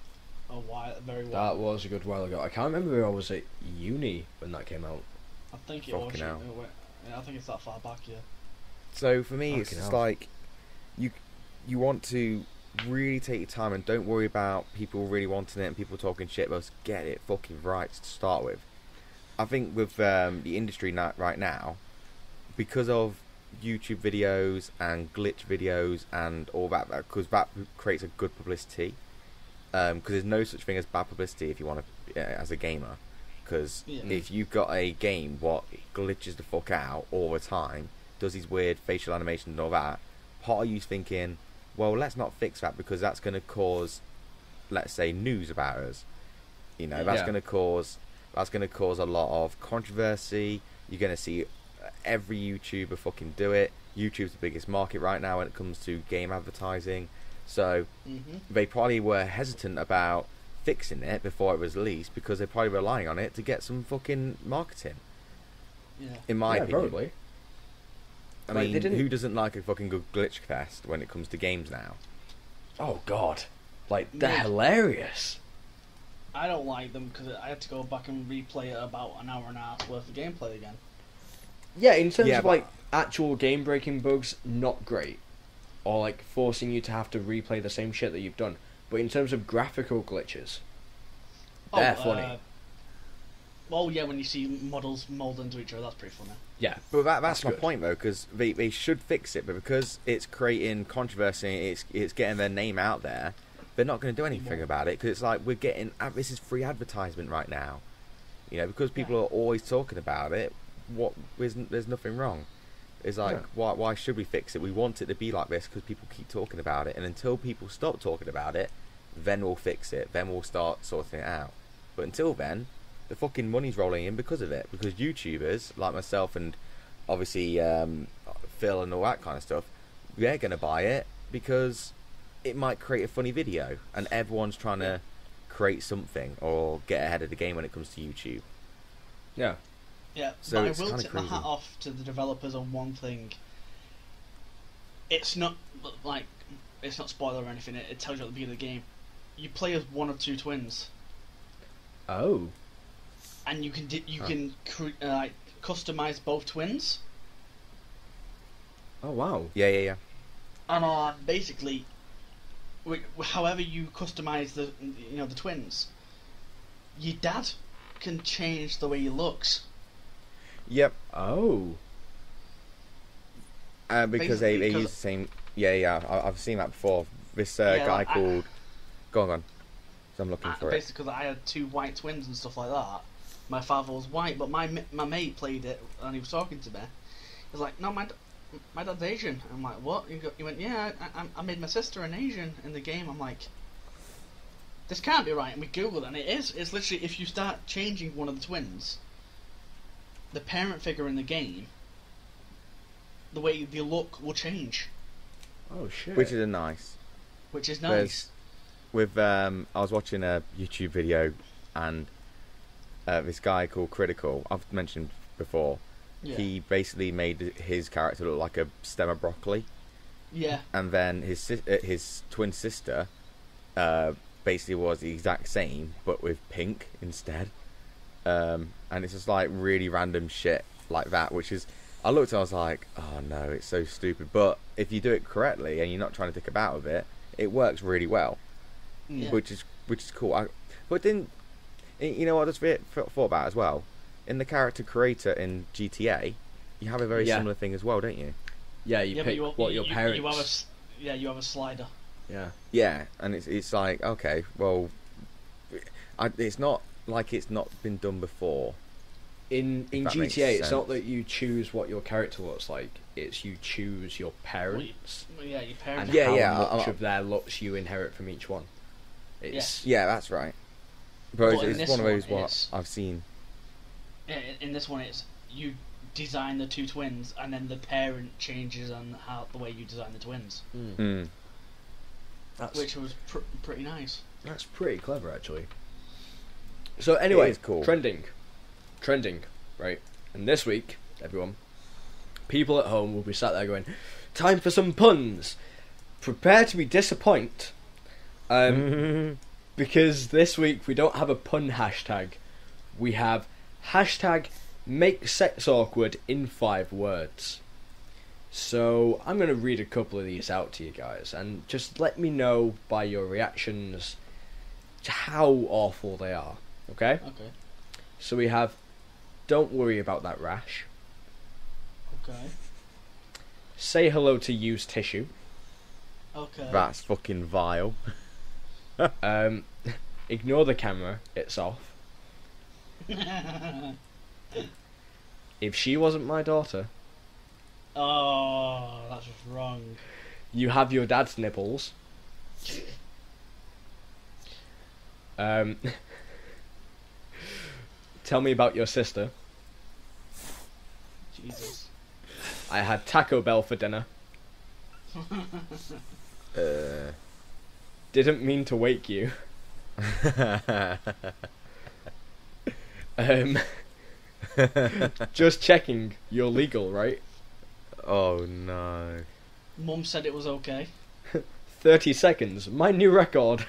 Very while. That was a good while ago. I can't remember where I was at uni when that came out. I think it was. I think it's that far back, yeah. So for me, it's just like you want to really take your time and don't worry about people really wanting it and people talking shit. But just get it fucking right to start with. I think with the industry right now, because of YouTube videos and glitch videos and all that, because that creates a good publicity. Because there's no such thing as bad publicity if you want to, as a gamer. Because if you've got a game what glitches the fuck out all the time, does these weird facial animations and all that, part of you's thinking, well, let's not fix that because that's going to cause, let's say, news about us. You know, that's going to cause a lot of controversy. You're going to see every YouTuber fucking do it. YouTube's the biggest market right now when it comes to game advertising. So they probably were hesitant about fixing it before it was released because they're probably relying on it to get some fucking marketing. Yeah. In my opinion. Probably. I mean, who doesn't like a fucking good glitch fest when it comes to games now? Oh, God. Like, they're hilarious. I don't like them because I had to go back and replay it about an hour and a half worth of gameplay again. Yeah, in terms of, like, actual game-breaking bugs, not great. Or, like, forcing you to have to replay the same shit that you've done. But in terms of graphical glitches, they're funny. Well, yeah, when you see models mold into each other, that's pretty funny. Yeah, but that's my point though, because they should fix it, but because it's creating controversy, it's getting their name out there, they're not going to do anything about it because it's like we're getting this is free advertisement right now, you know, because people are always talking about it. There's nothing wrong. It's like why should we fix it? We want it to be like this because people keep talking about it, and until people stop talking about it, then we'll fix it. Then we'll start sorting it out. But until then, the fucking money's rolling in because of it. Because YouTubers like myself and obviously Phil and all that kind of stuff, they're going to buy it because it might create a funny video, and everyone's trying to create something or get ahead of the game when it comes to YouTube. Yeah. Yeah, so but I will tip my hat off to the developers on one thing. It's not spoiler or anything. It tells you at the beginning of the game. You play as one of two twins. Oh. And you can customize both twins. Oh wow. Yeah. And basically, however you customize the twins, your dad can change the way he looks. Yep. Oh. Because they use the same. Yeah. I've seen that before. This guy called. Go on. So I'm looking for it. Basically, because I had two white twins and stuff like that. My father was white, but my mate played it and he was talking to me. He was like, "No, my dad's Asian." I'm like, "What?" He went, "Yeah, I made my sister an Asian in the game." I'm like, "This can't be right." And we googled it, and it is. It's literally if you start changing one of the twins, the parent figure in the game, the way they look will change. Oh shit! Which is nice. With I was watching a YouTube video, and this guy called TheKryl, I've mentioned before. Yeah. He basically made his character look like a stem of broccoli. Yeah. And then his twin sister, basically was the exact same, but with pink instead. And it's just like really random shit like that, which is I looked and I was like, oh no, it's so stupid. But if you do it correctly and you're not trying to dick about with it, it works really well, which is cool. But then, you know what I just thought about as well? In the character creator in GTA, you have a very similar thing as well, don't you? Yeah, you pick what your parents... You have a slider. Yeah. Yeah, and it's like, okay, well, it's not like it's not been done before. In GTA, it's not that you choose what your character looks like; it's you choose your parents. Well, your parents. And how much of their looks you inherit from each one. Yeah, that's right. But it's one of those what I've seen. In this one, it's you design the two twins, and then the parent changes on the way you design the twins. Which was pretty nice. That's pretty clever, actually. So anyway, it's cool. Trending, right? And this week, everyone, people at home will be sat there going, "Time for some puns. Prepare to be disappointed." Because this week we don't have a pun hashtag. We have hashtag make sex awkward in 5 words. So I'm going to read a couple of these out to you guys, and just let me know by your reactions how awful they are. Okay? Okay. So we have, don't worry about that rash. Okay. Say hello to used tissue. Okay. That's fucking vile. Ignore the camera, it's off. If she wasn't my daughter. Oh, that's just wrong. You have your dad's nipples. Tell me about your sister. Jesus. I had Taco Bell for dinner. Didn't mean to wake you. Just checking, you're legal, right? Oh no. Mum said it was okay. 30 seconds, my new record.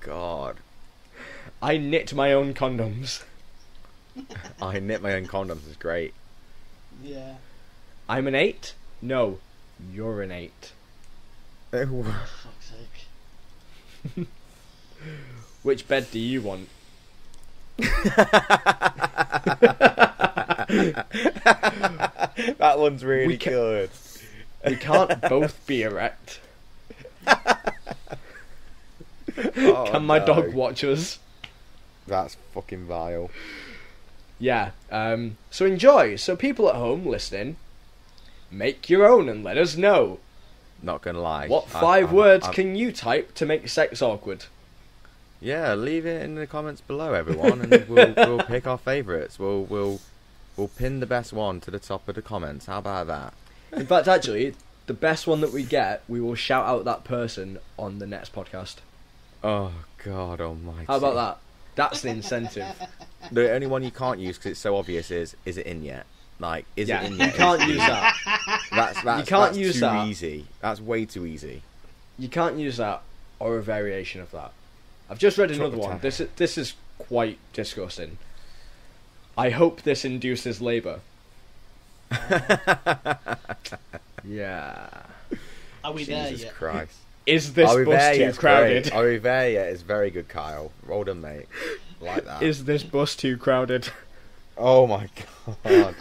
God. I knit my own condoms. I knit my own condoms is great. Yeah. I'm an 8? No, you're an 8. For fuck's sake. Which bed do you want? That one's really good. We can't both be erect. Can my dog watch us? That's fucking vile. Yeah, so enjoy. So people at home listening, make your own and let us know. Not gonna lie. What 5 words can you type to make sex awkward? Yeah, leave it in the comments below, everyone, and we'll pick our favourites. We'll pin the best one to the top of the comments. How about that? In fact, actually, the best one that we get, we will shout out that person on the next podcast. Oh God Almighty! How about that? That's the incentive. The only one you can't use because it's so obvious is it in yet? Like, is it in yet? You can't use that. That's too easy. That's way too easy. You can't use that or a variation of that. I've just read another one. This is quite disgusting. I hope this induces labour. Yeah. Are we there Jesus yet? Christ. Is this bus too crowded? Are we there yet? It's very good, Kyle. Well done, mate. Like that. Is this bus too crowded? Oh my God.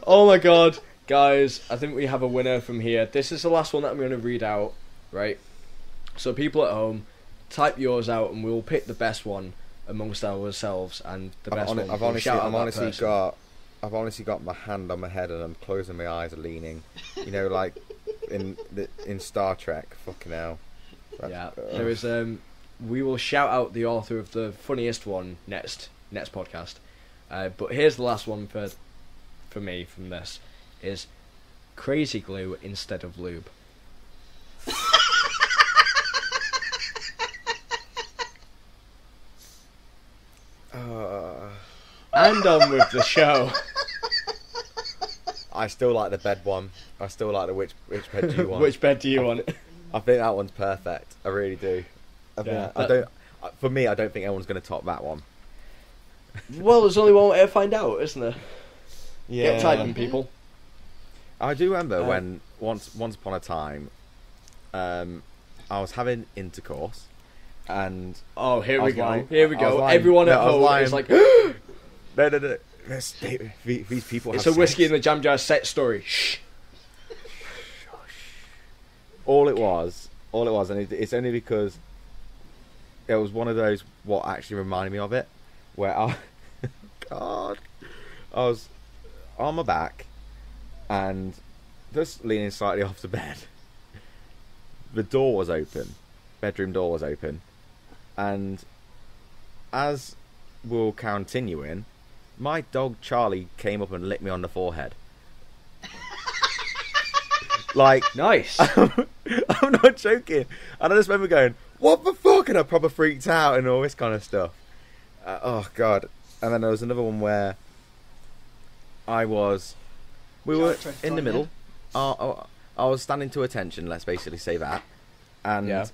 Oh my God. Guys, I think we have a winner from here. This is the last one that I'm going to read out, right? So people at home, type yours out and we'll pick the best one amongst ourselves and the best one. I've honestly got my hand on my head and I'm closing my eyes and leaning. You know, like in Star Trek. Fucking hell. There is we will shout out the author of the funniest one next podcast. But here's the last one for me from this is crazy glue instead of lube. And on with the show. I still like the bed one. I still like the which bed do you want? Which bed do you want? I think that one's perfect. I really do. I don't. For me, I don't think anyone's going to top that one. Well, there's only one way to find out, isn't there? Yeah. Get tight, people. I do remember when once upon a time, I was having intercourse, and here we go. Lying, Everyone at home is like, no. These people. It's a whiskey in the jam jar set story. Shh. All it was, and it's only because it was one of those what actually reminded me of it, where I was on my back and just leaning slightly off the bed. The door was open, bedroom door was open, and as we were continuing, my dog Charlie came up and licked me on the forehead. Like, nice. I'm not joking. And I just remember going, "What the fuck?" And I proper freaked out and all this kind of stuff. Oh god! And then there was another one where we were in the middle. I was standing to attention. Let's basically say that. And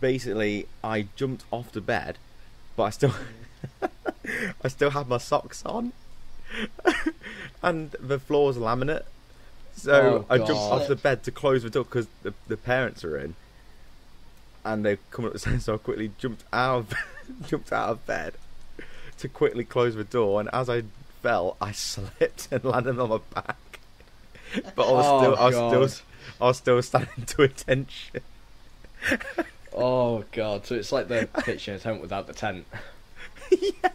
basically, I jumped off the bed, but I still had my socks on, and the floor was laminate. So I jumped off the bed to close the door because the parents were in, and they come up the stairs. So I quickly jumped out of bed to quickly close the door. And as I fell, I slipped and landed on my back. But I was still standing to attention. Oh god! So it's like the kitchen tent without the tent. Yeah.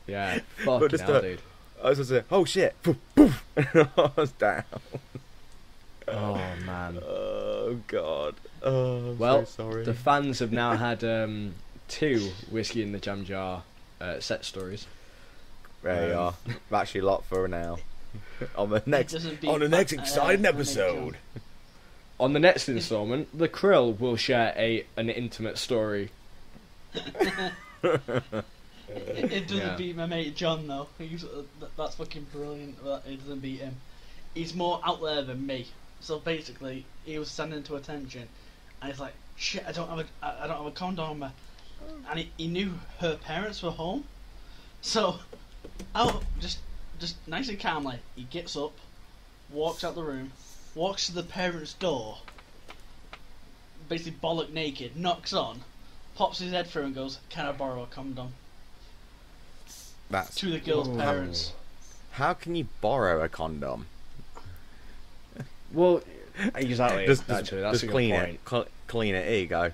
Yeah. Fucking hell, dude. I was just like, "Oh shit!" Poof, poof, and I was down. Oh man. Oh god. Oh, I'm well, so sorry. The fans have now had 2 whiskey in the jam jar set stories. There you are. Actually, a lot for now. On the next exciting episode. On the next instalment, TheKryl will share an intimate story. It doesn't beat my mate John though. That's fucking brilliant. It doesn't beat him. He's more out there than me. So basically, he was standing to attention, and he's like, "Shit, I don't have a condom on me," and he knew her parents were home. So, just nice and calmly, he gets up, walks out the room, walks to the parents' door, basically bollock naked, knocks on, pops his head through, and goes, "Can I borrow a condom?" That's to the girl's parents. How can you borrow a condom? Well, exactly. That's a good clean point. it. Clean it. Here you go.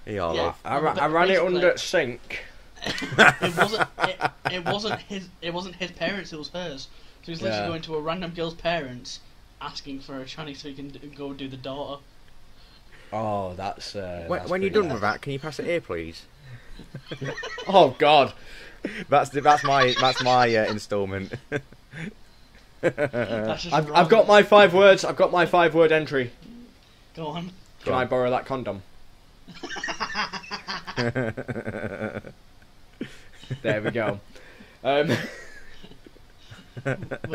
Here you are, love. I ran it under the sink. It wasn't his parents. It was hers. So he's literally going to a random girl's parents, asking for a shiny so he can go do the daughter. Oh, that's. When you're done with that, can you pass it here, please? Oh God. That's my instalment. I've got my 5 words. I've got my 5-word entry. Go on. Can I borrow that condom? There we go. But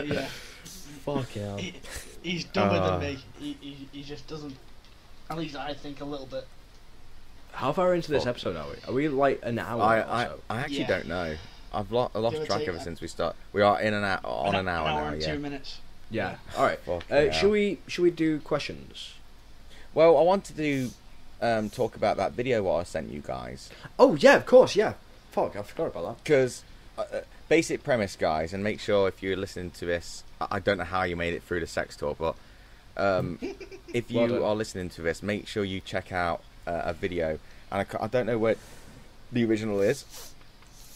yeah. Fuck hell. He's dumber than me. He just doesn't. At least I think a little bit. How far into this episode are we? Are we like an hour or so? I actually don't know. I've lost track ever since we start. We are in and out on an hour now. And 2 minutes. Yeah. All right. Should we do questions? Well, I wanted to talk about that video what I sent you guys. Oh yeah, of course. Yeah. Fuck, I forgot about that. Because basic premise, guys, and make sure if you're listening to this, I don't know how you made it through the sex talk, but if you are listening to this, make sure you check out a video. And I don't know what the original is,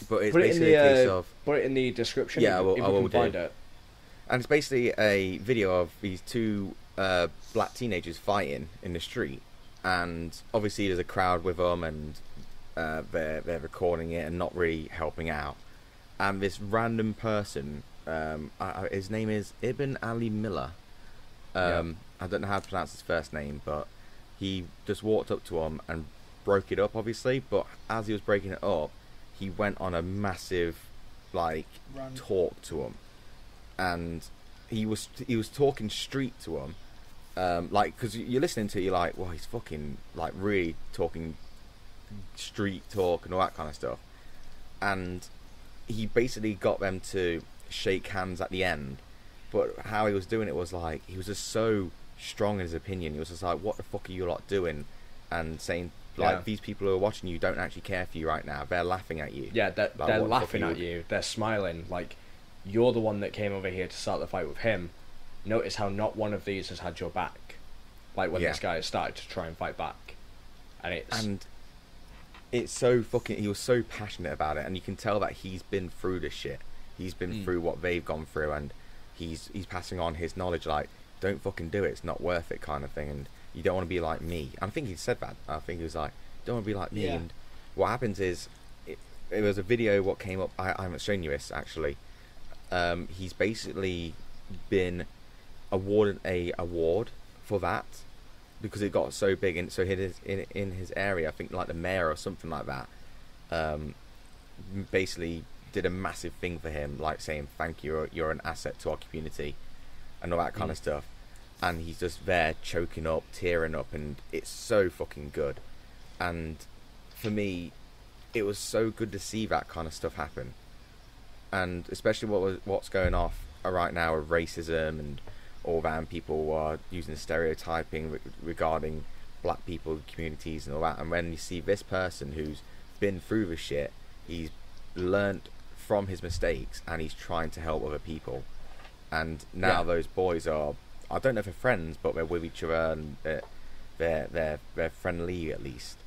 but it's basically a case of... Put it in the description. Yeah, I will find it. And it's basically a video of these 2 black teenagers fighting in the street, and obviously there's a crowd with them, and they're recording it and not really helping out. And this random person, his name is Ibn Ali Miller. I don't know how to pronounce his first name, but he just walked up to him and broke it up, obviously. But as he was breaking it up, he went on a massive talk to him, and he was talking street to him, because you're listening to it, you're like, well, he's fucking really talking street talk and all that kind of stuff. And he basically got them to shake hands at the end, but how he was doing it was like, he was just so strong in his opinion. He was just like, what the fuck are you lot doing? And saying, like, these people who are watching you don't actually care for you right now. They're laughing at you. Yeah, they're Like, laughing at you. They're smiling. Like, you're the one that came over here to start the fight with him. Notice how not one of these has had your back. Like, when this guy has started to try and fight back. And it's so fucking... He was so passionate about it, and you can tell that he's been through this shit. He's been through what they've gone through, and he's passing on his knowledge, like, don't fucking do it, it's not worth it, kind of thing, and you don't want to be like me. I think he said that. I think he was like, don't want to be like me. And what happens is, it was a video what came up, I haven't shown you this, actually. He's basically been awarded a award for that, because it got so big, and so in his area, I think like the mayor or something like that, basically did a massive thing for him, like saying thank you, you're an asset to our community, and all that kind of stuff. And he's just there choking up, tearing up, and it's so fucking good. And for me, it was so good to see that kind of stuff happen, and especially what's going off right now with racism and all that, and people are using stereotyping regarding black people, communities, and all that. And when you see this person who's been through the shit, he's learnt from his mistakes, and he's trying to help other people. And now those boys are, I don't know if they're friends, but they're with each other, and they're friendly at least.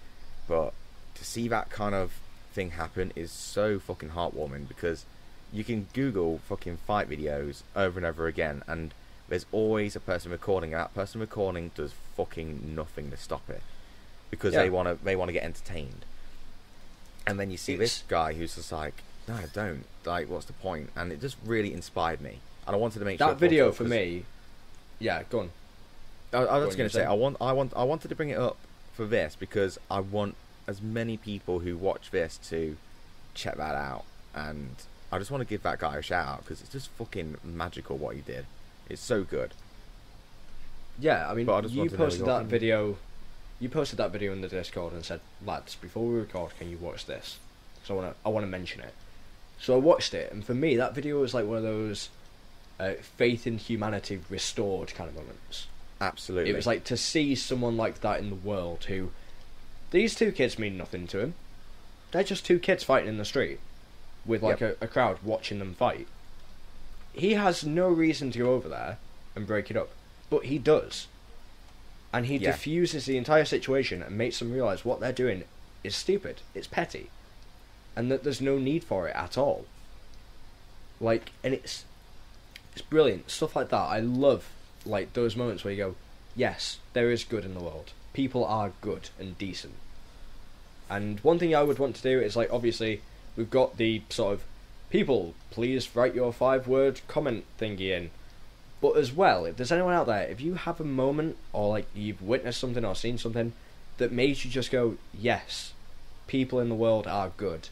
But to see that kind of thing happen is so fucking heartwarming, because you can Google fucking fight videos over and over again, and there's always a person recording, and that person recording does fucking nothing to stop it, because they want to get entertained. And then you see this guy who's just like, no, don't, like, what's the point? And it just really inspired me, and I wanted to make sure that video for me. Yeah, go on. I was going to say, I wanted to bring it up for this, because I want as many people who watch this to check that out, and I just want to give that guy a shout out, because it's just fucking magical what he did. It's so good. Yeah, I mean, you posted that video. You posted that video in the Discord and said, lads, before we record, can you watch this? Because I want to mention it. So I watched it, and for me, that video was like one of those faith in humanity restored kind of moments. Absolutely. It was like to see someone like that in the world, who, these two kids mean nothing to him. They're just two kids fighting in the street with like a crowd watching them fight. He has no reason to go over there and break it up, but he does. And he diffuses the entire situation and makes them realise what they're doing is stupid, it's petty, and that there's no need for it at all. Like, and it's brilliant. Stuff like that, I love, like, those moments where you go, yes, there is good in the world. People are good and decent. And one thing I would want to do is, like, obviously, we've got the sort of, people, please write your 5-word comment thingy in. But as well, if there's anyone out there, if you have a moment, or like you've witnessed something or seen something that made you just go, yes, people in the world are good,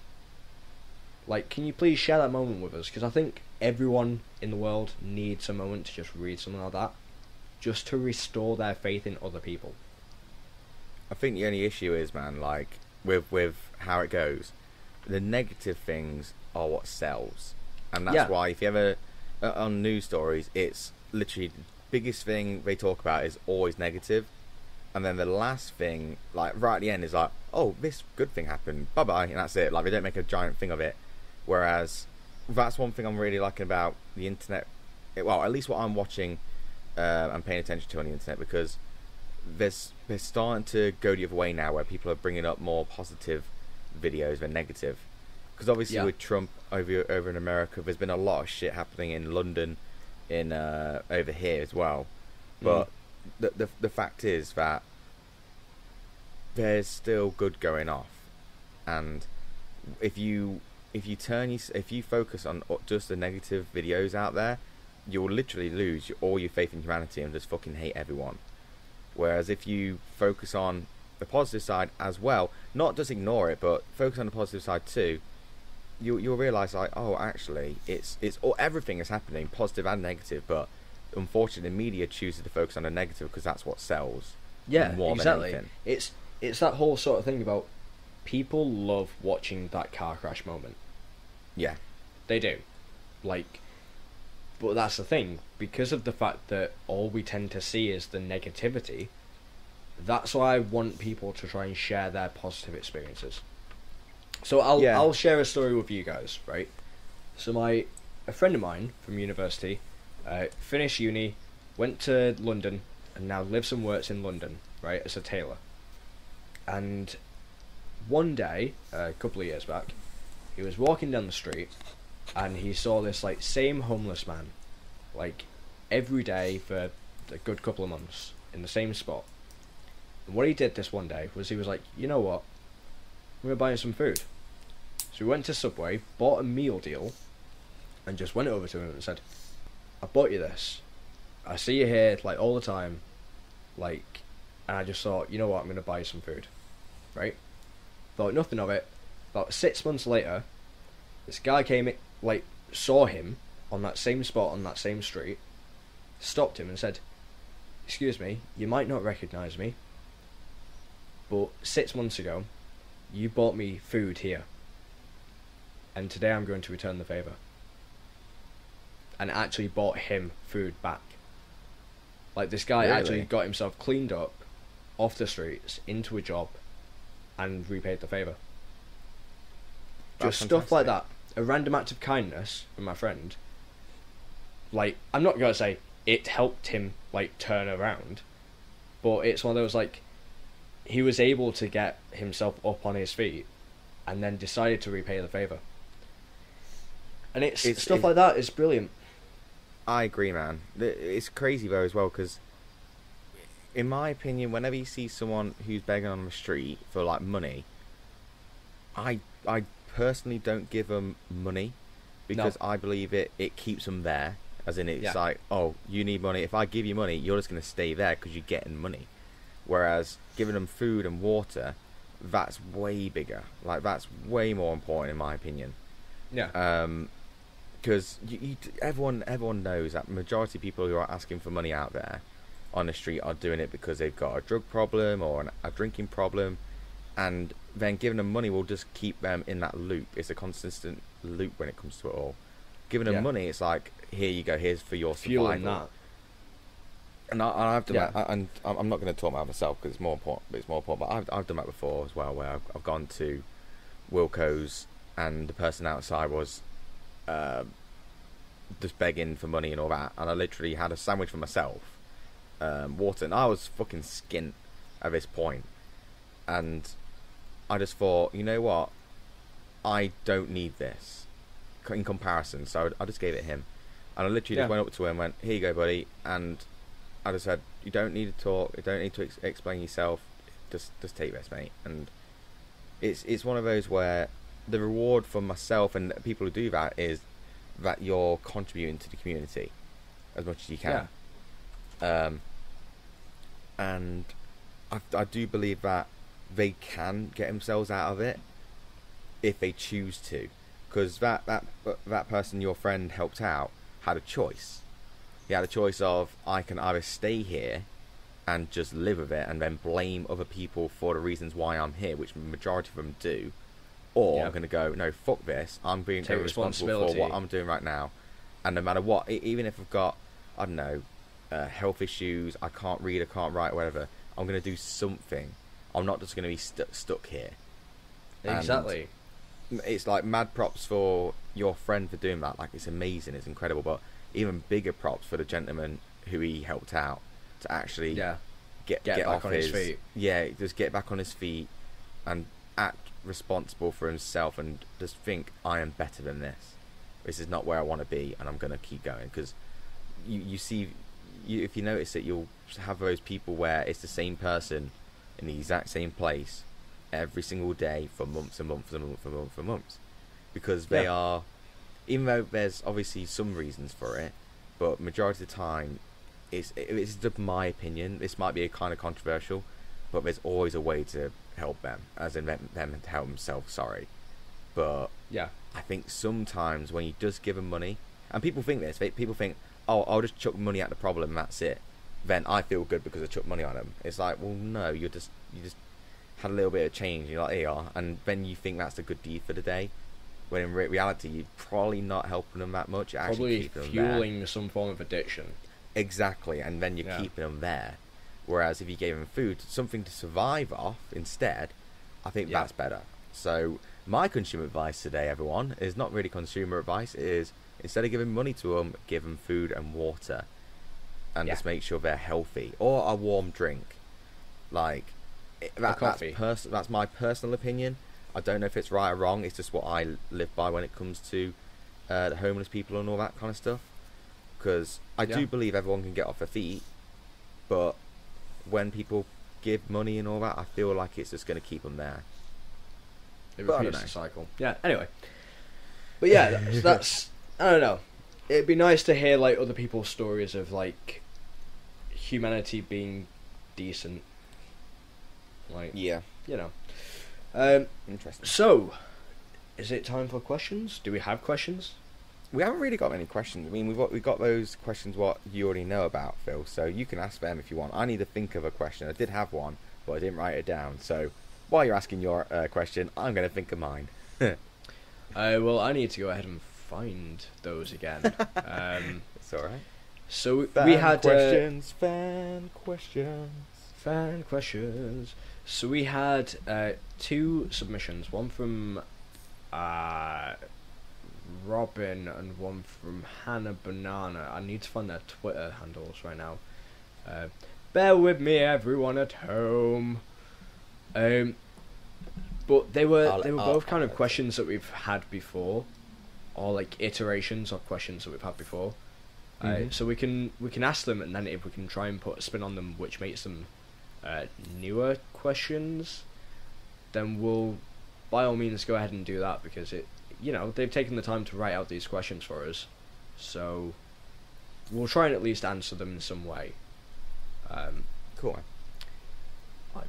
like, can you please share that moment with us? Because I think everyone in the world needs a moment to just read something like that, just to restore their faith in other people. I think the only issue is, man, like, with how it goes, the negative things are what sells. And that's why, if you ever, on news stories, it's literally the biggest thing they talk about is always negative, and then the last thing, like right at the end, is like, oh, this good thing happened, bye bye, and that's it. Like, they don't make a giant thing of it. Whereas that's one thing I'm really liking about the internet, well, at least what I'm watching and paying attention to on the internet, because they're starting to go the other way now, where people are bringing up more positive videos than negative. Because obviously with Trump over in America, there's been a lot of shit happening in London, in over here as well. But the fact is that there's still good going off, and if you focus on just the negative videos out there, you'll literally lose all your faith in humanity and just fucking hate everyone. Whereas if you focus on the positive side as well, not just ignore it, but focus on the positive side too, you'll realise, like, oh, actually, it's everything is happening, positive and negative, but unfortunately the media chooses to focus on the negative because that's what sells. Yeah, exactly. It's that whole sort of thing about people love watching that car crash moment. Yeah. They do. Like, but that's the thing. Because of the fact that all we tend to see is the negativity, that's why I want people to try and share their positive experiences. So I'll share a story with you guys, right? So a friend of mine from university finished uni, went to London, and now lives and works in London, right, as a tailor. And one day, a couple of years back, he was walking down the street, and he saw this like same homeless man, like every day for a good couple of months in the same spot. And what he did this one day was he was like, you know what, I'm gonna buy him some food. So we went to Subway, bought a meal deal, and just went over to him and said, I bought you this. I see you here like all the time, like, and I just thought, you know what, I'm gonna buy you some food, right? Thought nothing of it. About 6 months later, this guy came in, like, saw him on that same spot on that same street, stopped him and said, excuse me, you might not recognise me, but 6 months ago, you bought me food here, and today I'm going to return the favour. And actually bought him food back. Like, this guy actually got himself cleaned up, off the streets, into a job, and repaid the favour. Just stuff like that. A random act of kindness from my friend. Like, I'm not going to say it helped him, like, turn around, but it's one of those, like, he was able to get himself up on his feet, and then decided to repay the favour. And it's stuff like that is brilliant. I agree, man. It's crazy though as well, because in my opinion, whenever you see someone who's begging on the street for like money, I personally don't give them money, because I believe it keeps them there. As in, it's like, oh, you need money. If I give you money, you're just going to stay there because you're getting money. Whereas giving them food and water, that's way bigger. Like, that's way more important in my opinion. Yeah. Because everyone knows that majority of people who are asking for money out there on the street are doing it because they've got a drug problem or a drinking problem, and then giving them money will just keep them in that loop. It's a consistent loop when it comes to it all. Giving them money, it's like, here you go, here's for your survival. Fueling that. And I've done that, and I'm not going to talk about myself because it's more important. But I've done that before as well, where I've gone to Wilco's and the person outside was just begging for money and all that, and I literally had a sandwich for myself, water, and I was fucking skint at this point, and I just thought, you know what, I don't need this in comparison, so I just gave it him, and I literally just went up to him and went, here you go buddy, and I just said, you don't need to talk, you don't need to explain yourself, just take this, mate. And it's one of those where the reward for myself and people who do that is that you're contributing to the community as much as you can. And I do believe that they can get themselves out of it if they choose to, because that person, your friend, helped out, had a choice. He had a choice of, I can either stay here and just live with it and then blame other people for the reasons why I'm here, which the majority of them do, or I'm going to go, no, fuck this, I'm being responsible for what I'm doing right now, and no matter what, even if I've got, I don't know, health issues, I can't read, I can't write, whatever, I'm going to do something. I'm not just going to be stuck here. Exactly. And it's like mad props for your friend for doing that. Like, it's amazing, it's incredible, but even bigger props for the gentleman who he helped out to actually get back off on his feet. Yeah, just get back on his feet and act responsible for himself and just think, I am better than this. This is not where I want to be, and I'm going to keep going. Because you see, if you notice it, you'll have those people where it's the same person in the exact same place every single day for months and months and months and months and months, because they are, even though there's obviously some reasons for it, but majority of the time, it's my opinion, this might be a kind of controversial, but there's always a way to help them, as in them to help themselves, but I think sometimes when you just give them money, and people think this, people think, oh, I'll just chuck money at the problem and that's it, then I feel good because I chuck money on them. It's like, well, no, had a little bit of change. You're like, here, and then you think that's a good deed for the day. When in reality, you're probably not helping them that much. You're actually keeping them there. Fueling some form of addiction. Exactly, and then you're keeping them there. Whereas if you gave them food, something to survive off instead, I think that's better. So my consumer advice today, everyone, is not really consumer advice. It is, instead of giving money to them, give them food and water, and just make sure they're healthy, or a warm drink. Like that's my personal opinion. I don't know if it's right or wrong. It's just what I live by when it comes to the homeless people and all that kind of stuff. Because I do believe everyone can get off their feet, but when people give money and all that, I feel like it's just going to keep them there. It repeats the cycle. Yeah. Anyway, but yeah, that's I don't know. It'd be nice to hear like other people's stories of like humanity being decent. Like you know. Interesting. So, is it time for questions? Do we have questions? We haven't really got any questions. I mean, we've got those questions what you already know about, Phil. So you can ask them if you want. I need to think of a question. I did have one, but I didn't write it down. So while you're asking your question, I'm going to think of mine. Well, I need to go ahead and find those again. It's all right. So fan questions. So we had 2 submissions. One from Robin and one from Hannah Banana. I need to find their Twitter handles right now. Bear with me, everyone at home. But they were both kind of questions that we've had before, or like iterations of questions that we've had before. So we can ask them, and then if we can try and put a spin on them, which makes them newer questions, then we'll by all means go ahead and do that, because they've taken the time to write out these questions for us, so we'll try and at least answer them in some way. Cool. I'm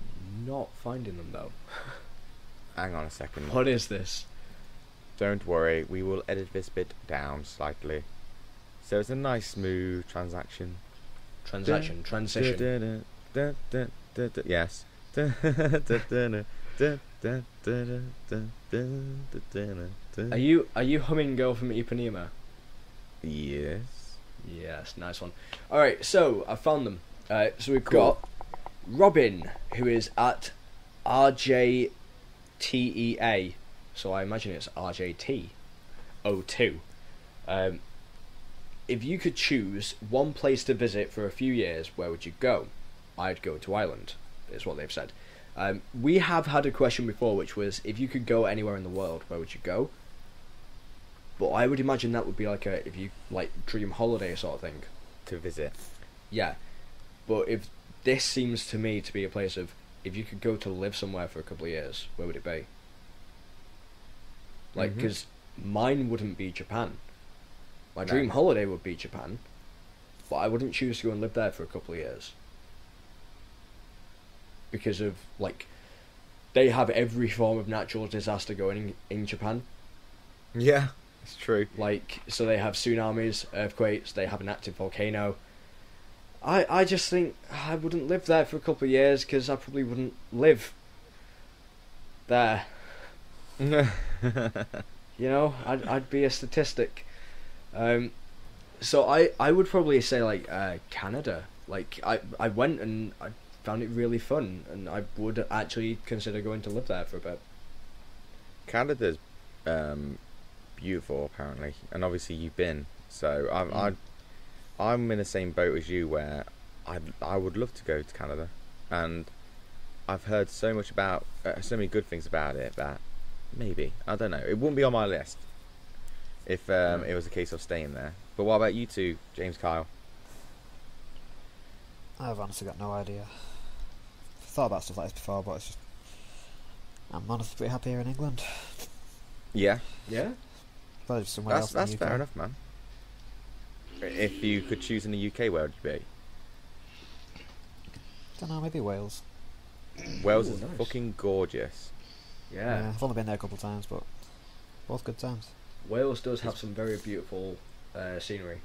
not finding them though. Hang on a second. What is this? Don't worry, we will edit this bit down slightly, so it's a nice smooth transition. Transition. Yes. Are you humming Girl from Ipanema? Yes. Yes, nice one. Alright, so I found them. So we've got Robin, who is at RJTEA. So I imagine it's RJT02. If you could choose one place to visit for a few years, where would you go? I'd go to Ireland, is what they've said. We have had a question before, which was, if you could go anywhere in the world, where would you go? But I would imagine that would be like dream holiday sort of thing. To visit. Yeah. But if this seems to me to be a place of, if you could go to live somewhere for a couple of years, where would it be? Like, because mine wouldn't be Japan. My dream holiday would be Japan, but I wouldn't choose to go and live there for a couple of years. Because of, they have every form of natural disaster going in Japan. Yeah, it's true. So they have tsunamis, earthquakes, they have an active volcano. I just think I wouldn't live there for a couple of years, because I probably wouldn't live there. I'd be a statistic. So I would probably say Canada. I went and I found it really fun, and I would actually consider going to live there for a bit. Canada's beautiful, apparently, and obviously you've been. So I'm in the same boat as you, where I would love to go to Canada, and I've heard so much about so many good things about it that maybe, I don't know, it wouldn't be on my list if it was a case of staying there. But what about you two, James, Kyle? I've honestly got no idea. I've thought about stuff like this before, but it's just, I'm honestly pretty happy here in England. Yeah. Probably somewhere else. That's fair enough, man. If you could choose in the UK, where would you be? Don't know, maybe Wales. Wales is nice. fucking gorgeous. Yeah. I've only been there a couple of times, but both good times. Wales does have some very beautiful scenery.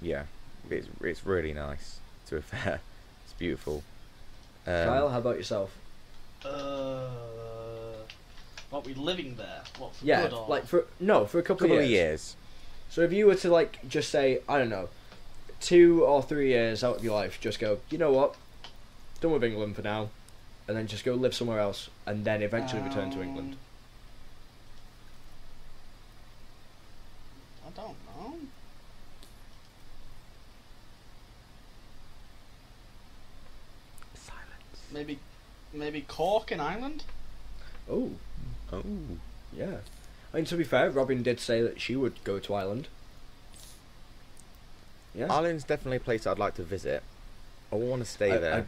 Yeah, it's really nice, to be fair. It's beautiful. Kyle, how about yourself? What, we living there? What, for Yeah, good or? like for a couple Couple of of years. years. So if you were to like just say, I don't know, 2 or 3 years out of your life, just go, you know what, done with England for now, and then just go live somewhere else, and then eventually return to England. I don't know. Silence. Maybe Cork in Ireland? Oh, Oh. yeah. I mean, to be fair, Robin did say that she would go to Ireland. Yeah. Ireland's definitely a place I'd like to visit. I want to stay there.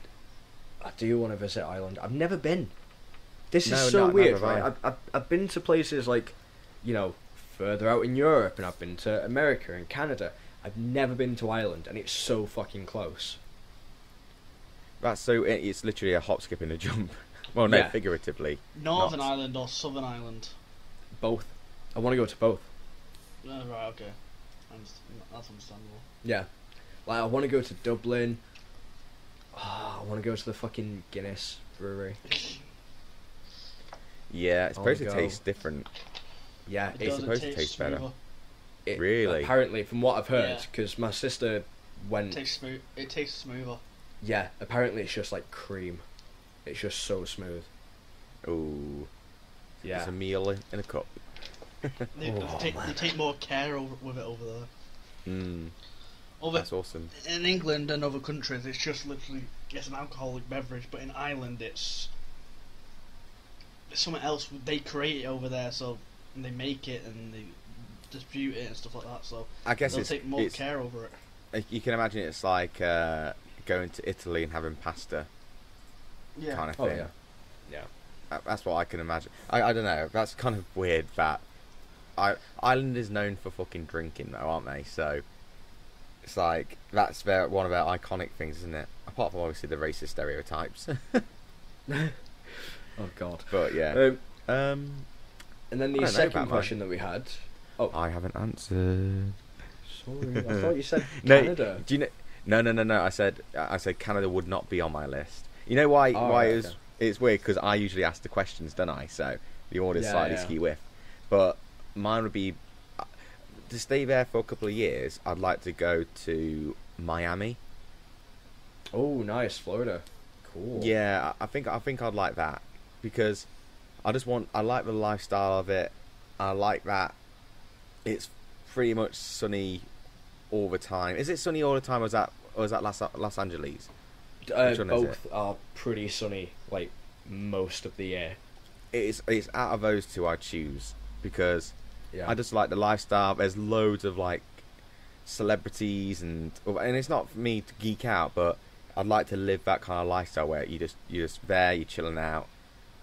I do want to visit Ireland. I've never been. This is No, so not- weird, neither have right? I've been to places like, you know, further out in Europe, and I've been to America and Canada. I've never been to Ireland, and it's so fucking close. That's so. It's literally a hop, skip, and a jump. Well, no, Yeah. figuratively. Northern Not. Ireland or Southern Ireland? Both. I want to go to both. Right, okay. That's understandable. Yeah. Like, I want to go to Dublin. I want to go to the fucking Guinness brewery. Yeah, it's I'll supposed to go. taste different. Yeah, It's Does supposed to taste better. smoother? Really? Apparently, from what I've heard, Yeah. because my sister went. It tastes smoother. Yeah, apparently it's just like cream. It's just so smooth. Ooh. Yeah. It's a meal in a cup. They take more care with it over there. That's awesome. In England and other countries, it's just literally it's an alcoholic beverage, but in Ireland, it's something else. They create it over there, so and they make it and they distribute it and stuff like that. So I guess they'll it's take more care over it. You can imagine it's like going to Italy and having pasta Yeah. kind of Oh thing. yeah. Yeah. That's what I can imagine. I don't know. That's kind of weird. That Ireland is known for fucking drinking, though, aren't they? So it's like that's one of their iconic things, isn't it? Apart from obviously the racist stereotypes. Oh god. But yeah. And then the second question that we had. Oh, I haven't answered. sorry. I thought you said No, Canada. do you know? No. I said Canada would not be on my list. You know why? Oh, why right, is okay. it's weird because I usually ask the questions, don't I? So the order's Yeah, slightly yeah. skew with. But mine would be to stay there for a couple of years. I'd like to go to Miami. Oh, nice, Florida. Cool. Yeah, I think I'd like that because I like the lifestyle of it. I like that it's pretty much sunny all the time. Is it sunny all the time, or is that Los Angeles? Which one is Both are pretty sunny, like most of the year. It's out of those two I'd choose because Yeah. I just like the lifestyle. There's loads of like celebrities and it's not for me to geek out, but I'd like to live that kind of lifestyle where you're just there, you're chilling out.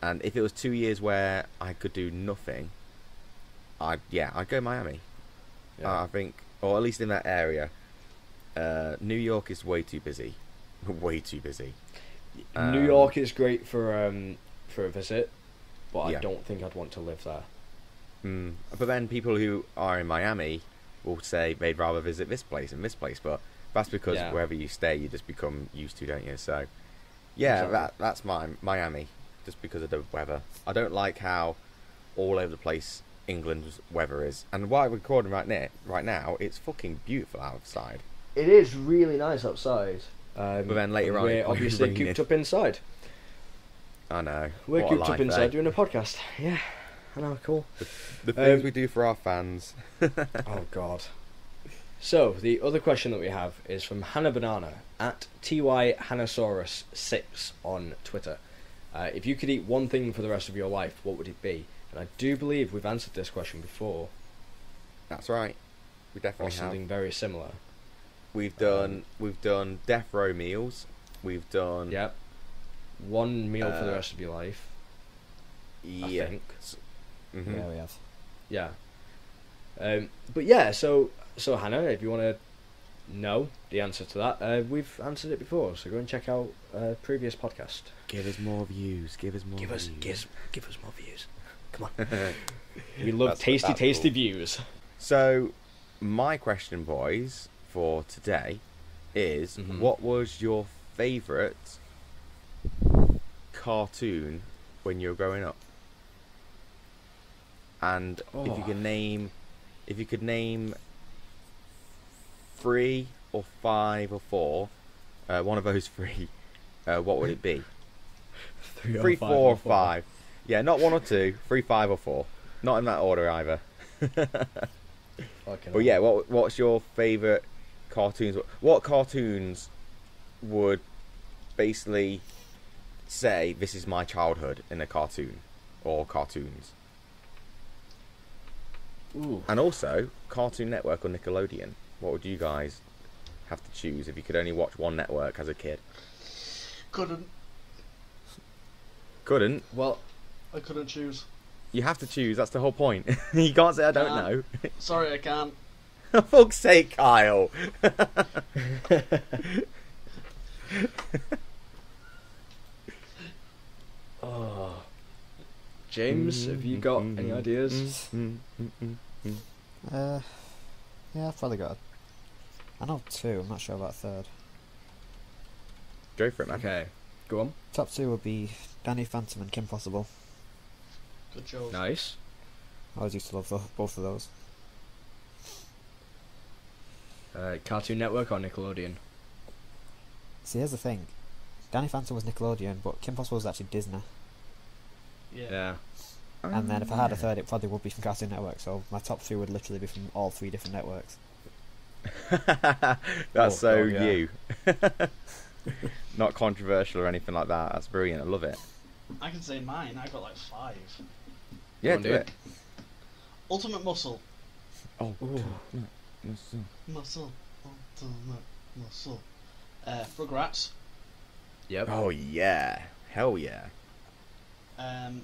And if it was 2 years where I could do nothing, I'd go Miami. Yeah. I think, or at least in that area. New York is way too busy, way too busy. New York is great for a visit, but Yeah. I don't think I'd want to live there. But then people who are in Miami will say they'd rather visit this place and this place, but that's because Yeah. wherever you stay, you just become used to, don't you? So, yeah, Exactly. that's Miami, just because of the weather. I don't like how all over the place England's weather is, and while we're recording right now, it's fucking beautiful outside. It is really nice outside. But then later on, we're it's obviously raining. cooped up inside. I know. We're What a cooped up life, inside eh? doing a podcast. Yeah, I know, cool. The things we do for our fans. Oh god. So the other question that we have is from Hannah Banana at TYHannasaurus6 on Twitter. If you could eat one thing for the rest of your life, what would it be? And I do believe we've answered this question before, That's right. We or definitely have. something very similar. We've done death row meals. We've done Yep. One meal for the rest of your life. yeah. think. Mhm. Yeah, we have. Yeah. But yeah, so Hannah, if you want to know the answer to that, we've answered it before. So go and check out previous podcast. Give us more views. Give us more. Give us views. more views. Come on. We love That's tasty cool. views. So, my question, boys, for today is: Mhm. what was your favourite cartoon when you were growing up? And if you could name 3 or 5 or 4, one of those 3, what would it be? 3, 4 or 5. Yeah, not 1 or 2, 3, 5 or 4. Not in that order either. But yeah, what's your favourite cartoons? What cartoons would basically say this is my childhood in a cartoon or cartoons? Ooh. And also Cartoon Network or Nickelodeon. What would you guys have to choose if you could only watch one network as a kid? Couldn't. Well, I couldn't choose. You have to choose. That's the whole point. You can't say I don't know. Sorry, I can't. For fuck's sake, Kyle. Oh. James, have you got any ideas? Yeah, I've probably got. I know 2. I'm not sure about 3rd. Go for it, man. Okay, go on. Top 2 would be Danny Phantom and Kim Possible. Good job. Nice. I always used to love both of those. Cartoon Network or Nickelodeon? See, here's the thing. Danny Phantom was Nickelodeon, but Kim Possible was actually Disney. Yeah. And then if I had a 3rd, it probably would be from Cartoon Network. So my top 3 would literally be from all 3 different networks. That's God, you. Not controversial or anything like that. That's brilliant. I love it. I can say mine. I got like 5. Yeah, on, do dude. it. Ultimate Muscle. Oh, Muscle. Ultimate Muscle. Rugrats. Yep. oh yeah. Hell yeah.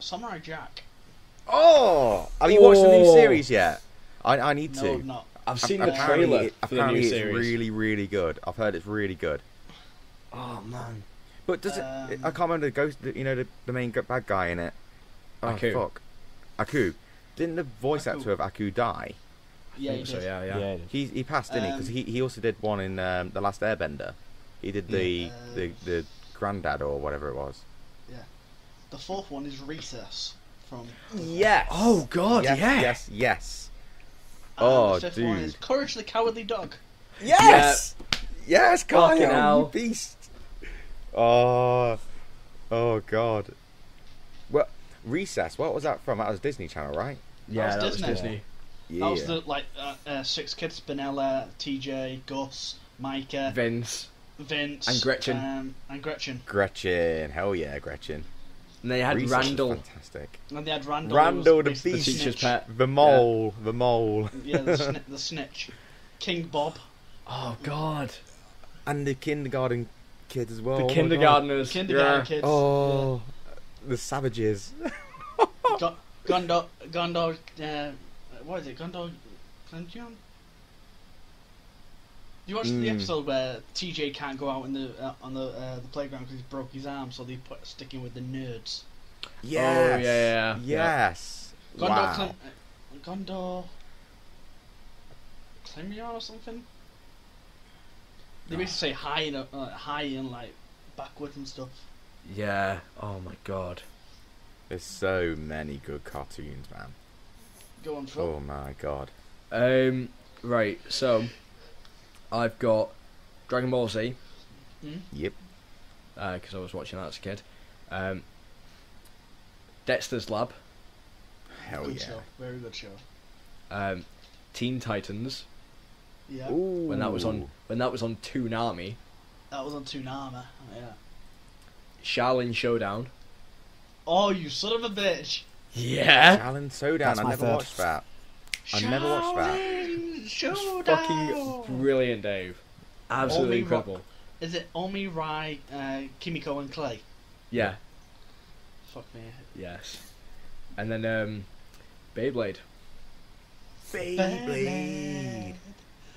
Samurai Jack. Oh! Have you watched the new series yet? I need No, to. I've not. I've seen the Apparently trailer for the apparently new it's series. really, really good. I've heard it's really good. Oh man. But does it? I can't remember the ghost. The main bad guy in it. Oh Aku. fuck. Aku. Didn't the voice Aku. actor of Aku die? Yeah, you So did. yeah. He passed, didn't he? Because he also did one in The Last Airbender. He did the granddad or whatever it was. The 4th one is Recess from. Yes. Oh god, Yes. And Oh, the 5th one dude. is Courage the Cowardly Dog. Yes. Yes, Kyle. Fucking hell. You beast. Oh god. Well, Recess. What was that from? That was Disney Channel, right? Yeah, That that was was Disney. Disney. Yeah. That was the 6 kids: Benella, TJ, Gus, Micah, Vince. Vince, And Gretchen. Gretchen. Hell yeah, Gretchen. And they had Recess was Randall. fantastic. And they had Randall. Randall who the was Beast. The teacher's snitch. pet. The mole. The mole. Yeah, the snitch. King Bob. Oh god. And the kindergarten kids as well. The Oh my kindergartners. Kindergarten Yeah. kids. God. Oh, the savages. Gondor. What is it? Gondor. Glendion? You watched the episode where TJ can't go out in on the playground because he broke his arm, so they put a stick in with the nerds. Yes. Oh, yeah. Yes. Gondor. Wow. Gondor. Clemion or something. They basically say hi and like backwards and stuff. Yeah. Oh my god. There's so many good cartoons, man. Go on, Phil. Oh my god. Right. So, I've got Dragon Ball Z. Yep. Because I was watching that as a kid. Dexter's Lab. Hell Good yeah. show. Very good show. Teen Titans. Yeah. Ooh. When that was on Toonami. That was on Toonami. Yeah. Shaolin Showdown. Oh, you son of a bitch! Yeah. Alan Sodan. That's I my never third. watched that. I never watched that. Shaolin Showdown! Fucking brilliant, Dave. Absolutely Only incredible. Is it Omi, Rai, Kimiko, and Clay? Yeah. Fuck me. Yes. And then Beyblade. Beyblade.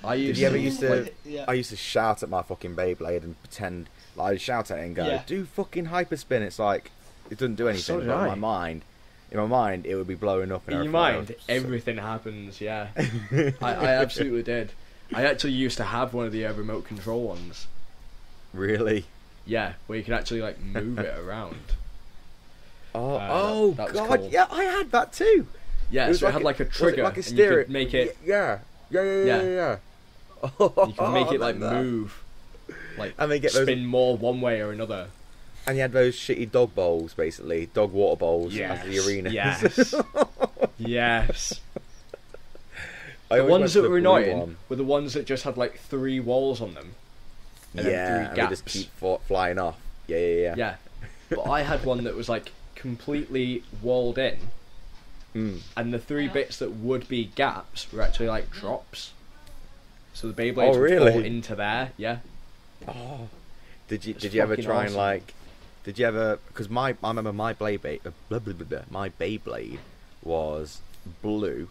I Did used you ever to- used to? Yeah. I used to shout at my fucking Beyblade and pretend like I'd shout at it and go, Yeah. "Do fucking hyperspin." It's like it doesn't do anything. So did but I. in my mind, it would be blowing up. And In your everything mind, else. everything happens, yeah. I absolutely did. I actually used to have one of the remote control ones. Really? Yeah, where you can actually like move it around. That was God, cool. yeah, I had that too. Yeah, so it had like a trigger, like a and you steer could make it. Yeah. You can make it like move, like and they get spin more one way or another. And you had those shitty dog bowls, basically dog water bowls, as the arena. Yes, yes. The ones that were annoying were the ones that just had like 3 walls on them. And then 3 gaps. And they just keep flying off. Yeah. Yeah, but I had one that was like completely walled in, and the 3 bits that would be gaps were actually like drops. So the Beyblades would fall into there. Yeah. Oh, did you ever try awesome. And like? Did you ever? Because I remember my Beyblade was blue,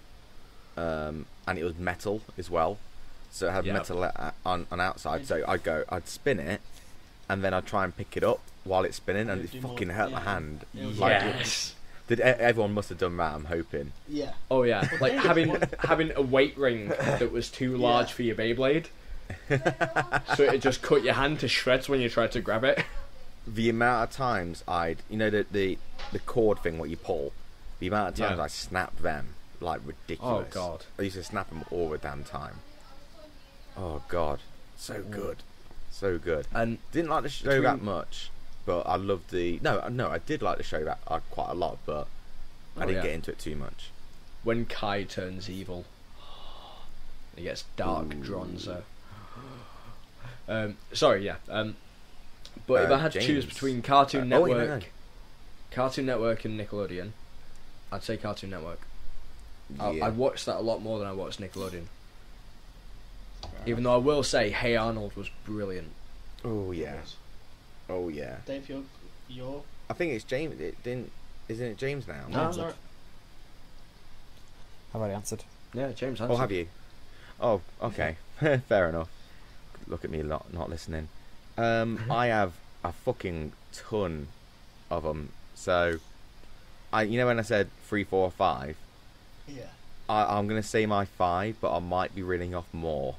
and it was metal as well. So it had metal on outside. So I'd spin it, and then I'd try and pick it up while it's spinning, and it fucking hurt my hand. Yes. Everyone must have done that? I'm hoping. Yeah. Oh yeah, like having a weight ring that was too large for your Beyblade, so it just cut your hand to shreds when you tried to grab it. The amount of times the cord thing what you pull, the amount of times I snapped them like ridiculous. Oh god, I used to snap them all the damn time. Oh god, so good, so good. And didn't like the show that much, but I loved the no. I did like the show that quite a lot, but I didn't get into it too much. When Kai turns evil, he gets dark Dronzo. Sorry, yeah. But if I had to choose between Cartoon Network, Cartoon Network and Nickelodeon, I'd say Cartoon Network. I watched that a lot more than I watched Nickelodeon. Even though I will say, Hey Arnold was brilliant. Oh yeah, oh yeah. Dave, you're. I think it's James. Isn't it James now? No, sorry. I've already answered. Yeah, James answered. Oh, have you? Oh, okay. Fair enough. Look at me not listening. I have a fucking ton of them. So, when I said 3, 4, 5. Yeah. I'm gonna say my 5, but I might be reading off more.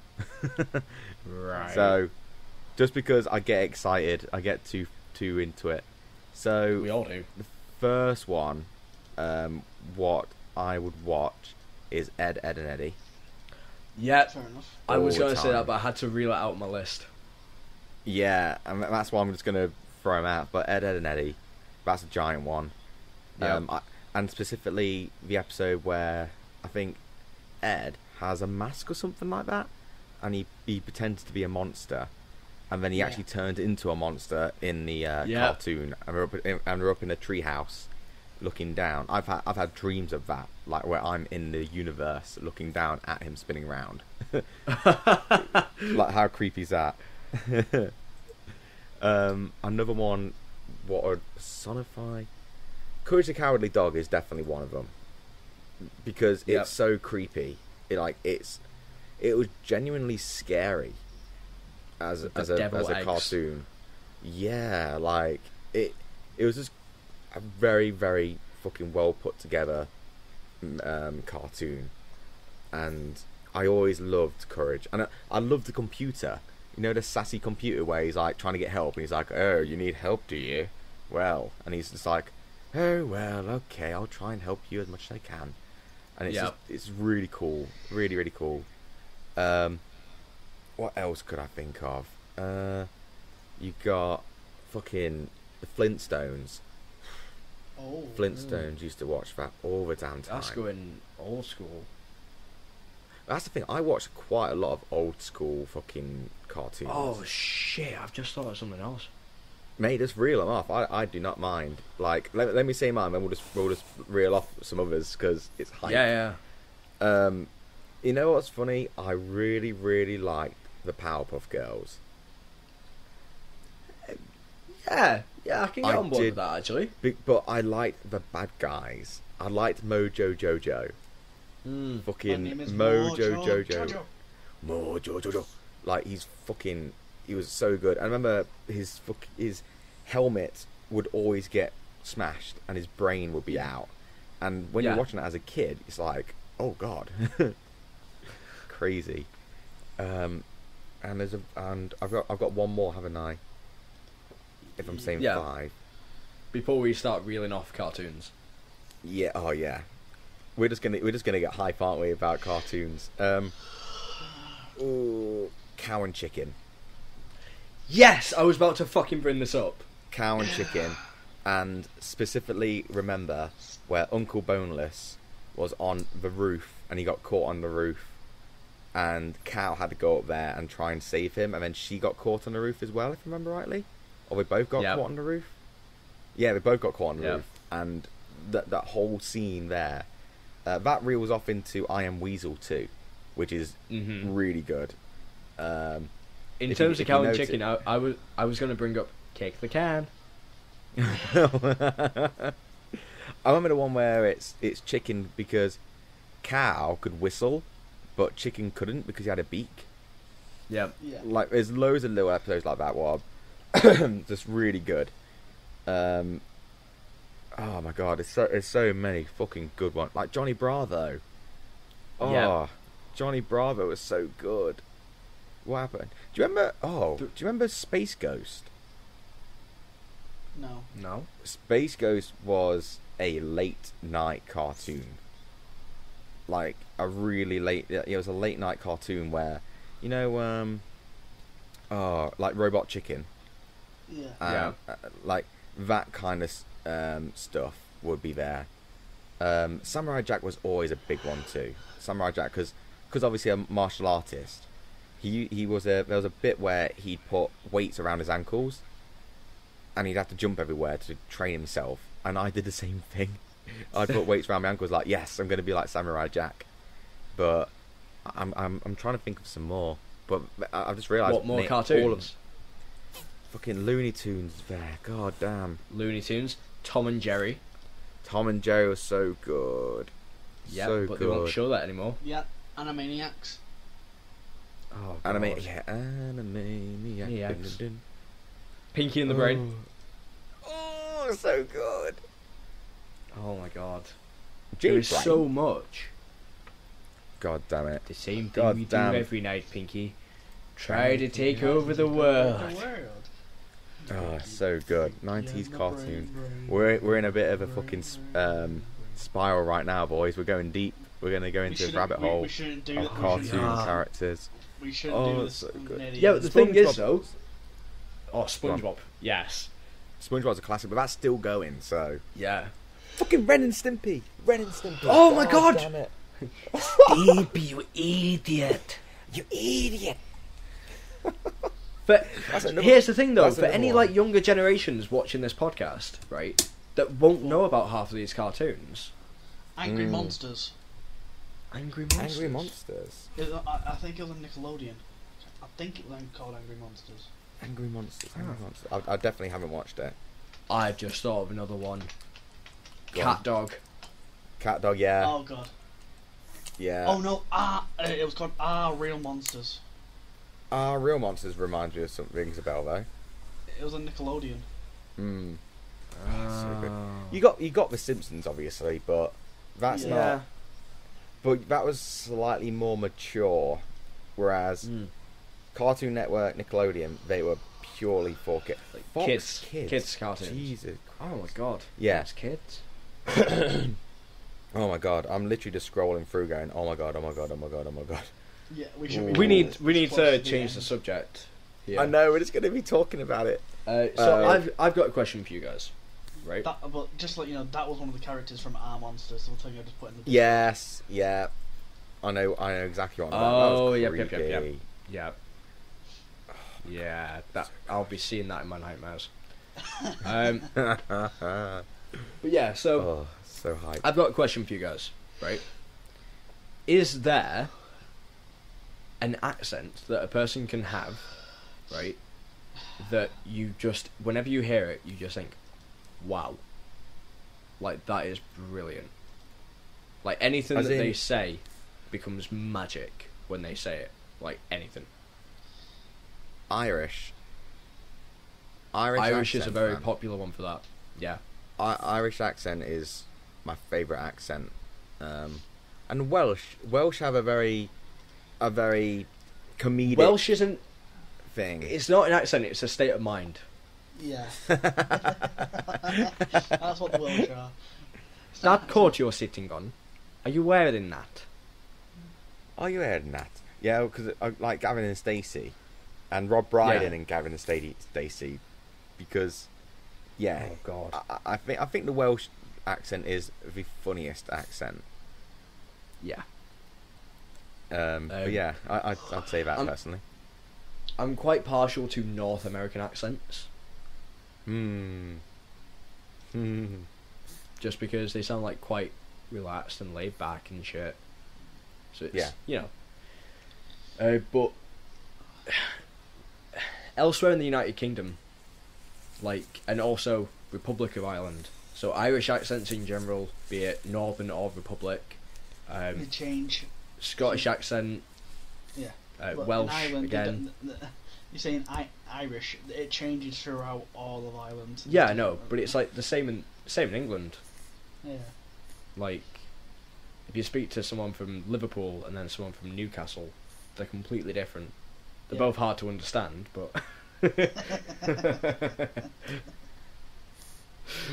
Right. So, just because I get excited, I get too into it. So we all do. The first one, what I would watch is Ed, Edd and Eddy. Yeah, fair enough. I was going to say that, but I had to reel it out my list. Yeah, and that's why I'm just going to throw them out. But Ed, Edd and Eddy, that's a giant one. Yeah. And specifically the episode where I think Ed has a mask or something like that, and he pretends to be a monster, and then he actually turned into a monster in the cartoon, and we're up in a treehouse, looking down. I've had dreams of that, like where I'm in the universe looking down at him spinning round. Like how creepy is that? Another one, what would sonify? Courage the Cowardly Dog is definitely one of them, because it's so creepy. It was genuinely scary as a cartoon. Yeah, like it was just a very, very fucking well put together cartoon, and I always loved Courage, and I loved the computer. You know, the sassy computer where he's like trying to get help, and he's like, "Oh, you need help, do you? Well," and he's just like, "Oh well, okay, I'll try and help you as much as I can." And it's really cool, really, really cool. What else could I think of? You got fucking the Flintstones. Oh. Flintstones used to watch that all the damn time. That's going old school. That's the thing. I watched quite a lot of old school fucking cartoons. Oh shit! I've just thought of something else. Mate, just reel them off. I do not mind. Like, let me say mine, and we'll just reel off some others because it's hype. Yeah. You know what's funny? I really, really liked the Powerpuff Girls. Yeah, I can get on board with that actually. But I liked the bad guys. I liked Mojo Jojo. Fucking Mojo Jojo. Mojo Jojo. Like, he was so good. I remember his helmet would always get smashed and his brain would be out. And when you're watching it as a kid, it's like, oh god, crazy. And I've got one more, haven't I? If I'm saying 5, before we start reeling off cartoons. Yeah. Oh yeah. We're just gonna get hype, aren't we, about cartoons? Ooh, Cow and Chicken. Yes, I was about to fucking bring this up. Cow and Chicken, and specifically remember where Uncle Boneless was on the roof and he got caught on the roof, and Cow had to go up there and try and save him, and then she got caught on the roof as well, if I remember rightly, or we both got caught on the roof. Yeah, we both got caught on the roof, and that whole scene there, that reels off into I Am Weasel 2, which is really good. In terms of Cow and Chicken, I was going to bring up Kick the Can. I remember the one where it's Chicken because Cow could whistle, but Chicken couldn't because he had a beak. Yeah. Like, there's loads of little episodes like that where just really good. Oh my god, there's so many fucking good ones. Like Johnny Bravo. Oh, yeah. Johnny Bravo was so good. What happened? Do you remember? Oh, do you remember Space Ghost? No. Space Ghost was a late night cartoon. Like a really late. It was a late night cartoon where, you know, like Robot Chicken. Yeah. Like that kind of stuff would be there. Samurai Jack was always a big one too. Samurai Jack, because obviously a martial artist. There was a bit where he'd put weights around his ankles, and he'd have to jump everywhere to train himself. And I did the same thing. I put weights around my ankles, like, yes, I'm going to be like Samurai Jack. But I'm trying to think of some more. But I've just realised what more cartoons? All of fucking Looney Tunes there. God damn. Looney Tunes, Tom and Jerry. Tom and Jerry was so good. Yeah, so but good. they won't show that anymore. Yeah, Animaniacs. Oh, Animaniacs. Pinky and the Brain. Oh, so good. Oh my god. There's so much. God damn it. The same thing we do every night, Pinky. Try to take over the world. Oh, so good. 90s cartoons. We're in a bit of a fucking spiral right now, boys. We're going deep. We're going to go into a rabbit hole of cartoon characters. We shouldn't do this. So good. Yeah, but the thing is, though... Oh, SpongeBob. Yes. SpongeBob's a classic, but that's still going, so... Yeah. Fucking Ren and Stimpy. Ren and Stimpy. Oh my god! Damn it. Stimpy, you idiot. You idiot. But here's the thing, though. For any like younger generations watching this podcast, right, that won't know about half of these cartoons... Angry Monsters. Angry Monsters? Angry Monsters. I think it was on Nickelodeon. I think it was called Angry Monsters. Angry Monsters. Angry Monsters. I definitely haven't watched it. I've just thought of another one. Go Cat on. Dog. Cat Dog, yeah. Oh god. Yeah. Oh no, it was called Real Monsters. Real Monsters reminds me of something, rings a bell though. It was on Nickelodeon. So good. You got The Simpsons obviously, but that's not. But that was slightly more mature, whereas Cartoon Network, Nickelodeon, they were purely for kids. Like kids cartoons. Jesus. Oh my god. Yeah. It's kids. Oh my god, I'm literally just scrolling through going, oh my god, oh my god, oh my god, oh my god. Yeah, we should. We need to change the subject. Yeah. I know, we're just going to be talking about it. So I've got a question for you guys, right? But just like you know, that was one of the characters from Our Monsters. So I just put in the. Yes, yeah. I know exactly what I'm about. Oh, that yep. Yeah. Yeah, that I'll be seeing that in my nightmares. But yeah, so so hyped. I've got a question for you guys, right? Is there an accent that a person can have, right, that you just, whenever you hear it, you just think, wow, like, that is brilliant. Like, anything that they say becomes magic when they say it. Like, anything. Irish is a very popular one for that. Yeah. Irish accent is my favourite accent. And Welsh have a very comedic Welsh isn't thing. It's not an accent, it's a state of mind. Yeah. That's what the Welsh are. That coat you're sitting on, are you wearing that? Are you wearing that? Yeah, because I like Gavin and Stacey, and Rob Brydon Yeah. and Gavin and Stacey, because yeah, Oh God. I think the Welsh accent is the funniest accent. Yeah. But yeah, I'd say that personally. I'm quite partial to North American accents. Just because they sound like quite relaxed and laid back and shit. So it's, you know. But elsewhere in the United Kingdom, like, and also Republic of Ireland, so Irish accents in general, be it Northern or Republic, They change. Scottish accent, Yeah. Welsh in Ireland, again. You're saying Irish. It changes throughout all of Ireland. Yeah, I know, but it's like the same in England. Yeah. Like, if you speak to someone from Liverpool and then someone from Newcastle, they're completely different. They're both hard to understand, but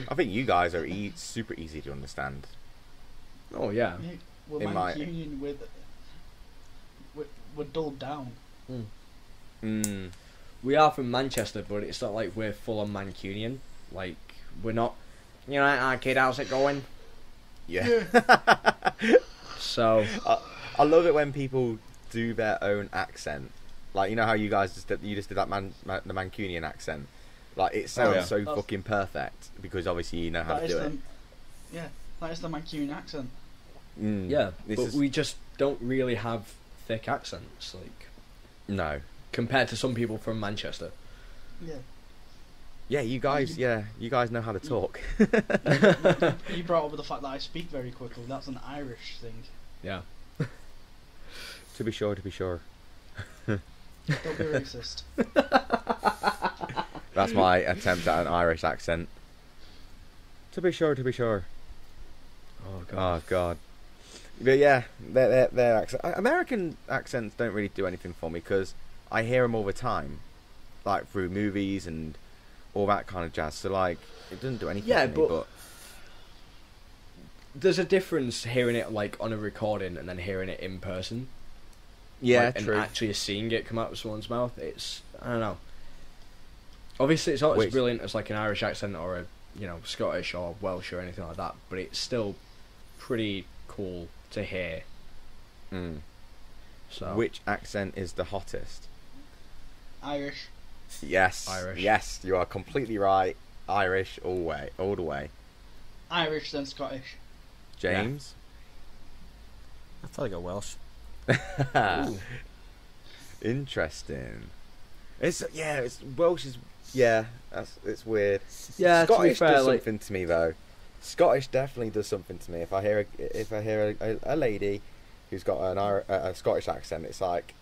I think you guys are super easy to understand. oh yeah. We're In my- Mancunian we're dulled down. We are from Manchester, but it's not like we're full on Mancunian. Like, we're not, you know, kid, how's it going? Yeah. So I love it when people do their own accent. Like, you know how you guys just did that the Mancunian accent. Like, it sounds so fucking perfect because obviously you know how to do it. Yeah, that is the Mancunian accent. yeah, but we just don't really have thick accents, like, no, compared to some people from Manchester. Yeah. Yeah, you guys know how to talk. You brought up the fact that I speak very quickly. That's an Irish thing. Yeah. To be sure. Don't be racist. That's my attempt at an Irish accent. To be sure. Oh God. Oh God. But yeah, their accent. American accents don't really do anything for me because I hear them all the time, like through movies and all that kind of jazz. So like, it doesn't do anything for me. But there's a difference hearing it like on a recording and then hearing it in person. yeah, like, true. And actually seeing it come out of someone's mouth, it's, I don't know. Obviously, it's not as brilliant as like an Irish accent or a, you know, Scottish or Welsh or anything like that, but it's still pretty cool to hear. So Which accent is the hottest? Irish. Yes, Irish. Yes, you are completely right. Irish all the way. Irish, then Scottish. James. I'd probably go Welsh. Interesting. It's Welsh is it's weird. Yeah, Scottish to be fair, does like, something to me though. Scottish definitely does something to me. If I hear a lady who's got a Scottish accent, it's like,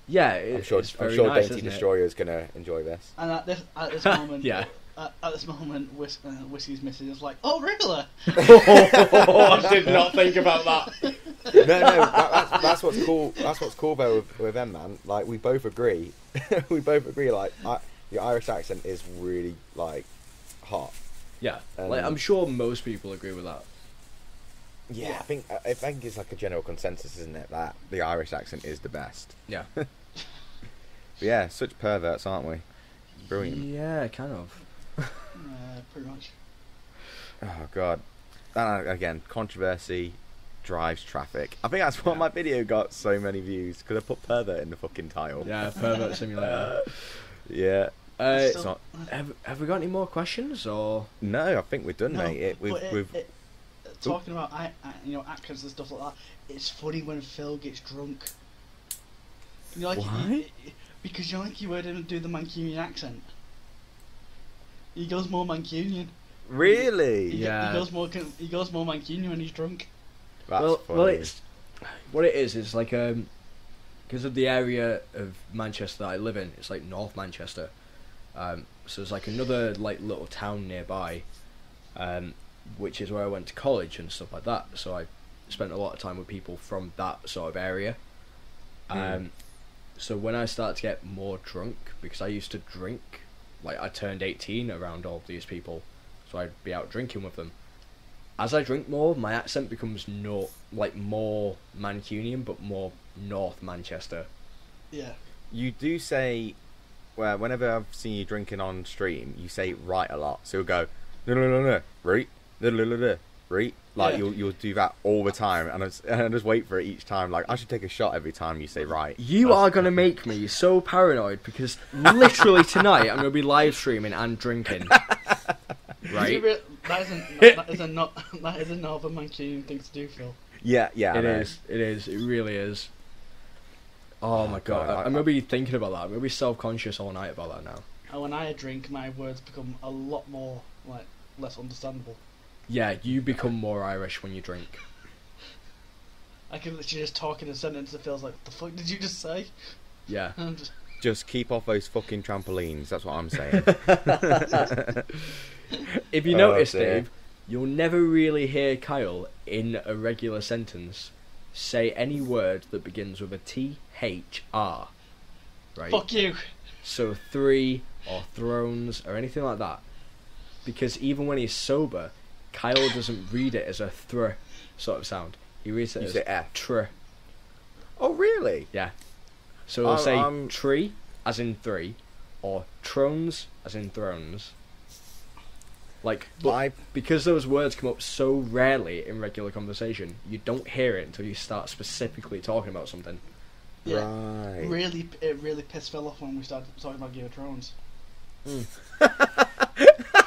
yeah, I'm sure it's very Dainty nice, isn't it? Destroyer is gonna enjoy this. And at this moment, Yeah. At this moment, Whiskey's missus is like, "Oh, really?" I did not think about that. No, that's what's cool. That's what's cool though with them, man. Like we both agree. Like your Irish accent is really like hot. Yeah, like I'm sure most people agree with that. Yeah, I think it's like a general consensus, isn't it, that the Irish accent is the best. Yeah. But yeah, such perverts, aren't we? Brilliant. Yeah, kind of. Pretty much. Oh god. And again, controversy drives traffic. I think that's why my video got so many views, because I put pervert in the fucking title. Yeah, pervert simulator. Yeah. It's not... Have we got any more questions or? No, I think we're done, No, mate. We've talking about accents and stuff like that. It's funny when Phil gets drunk. You know, like, Why? Because you like you heard him do the Mancunian accent. He goes more Mancunian. Really? Yeah. He goes more Mancunian when he's drunk. That's funny. Well, it's what it is like because of the area of Manchester that I live in. It's like North Manchester. So there's like another like little town nearby, which is where I went to college and stuff like that. So I spent a lot of time with people from that sort of area. So when I started to get more drunk, because I used to drink like I turned 18 around all these people, so I'd be out drinking with them. As I drink more, my accent becomes more Mancunian, but more North Manchester. Yeah. You do say, well, whenever I've seen you drinking on stream, you say right a lot. So you'll go, no, right, right. Like, Yeah. you'll do that all the time, and I just wait for it each time. Like, I should take a shot every time you say right. You are going to make me so paranoid, because literally tonight I'm going to be live streaming and drinking. Right? That is a Northern Mancunian thing to do, Phil. Yeah, It is. It really is. Oh my god. I'm going to be thinking about that. I'm going to be self-conscious all night about that now. And when I drink, my words become a lot more, less understandable. Yeah, you become more Irish when you drink. I can literally just talk in a sentence that feels like, what the fuck did you just say? Yeah. Just keep off those fucking trampolines. That's what I'm saying. If you notice, dear. Dave, you'll never really hear Kyle in a regular sentence say any word that begins with a THR. Right? Fuck you. So three or thrones or anything like that. Because even when he's sober, Kyle doesn't read it as a thr sort of sound. He reads it You as say F. tr. Oh, really? Yeah. So he'll say tree as in three, or trones as in thrones. Like, but because those words come up so rarely in regular conversation, you don't hear it until you start specifically talking about something. Yeah. Right. It really pissed Phil off when we started talking about Game of Thrones.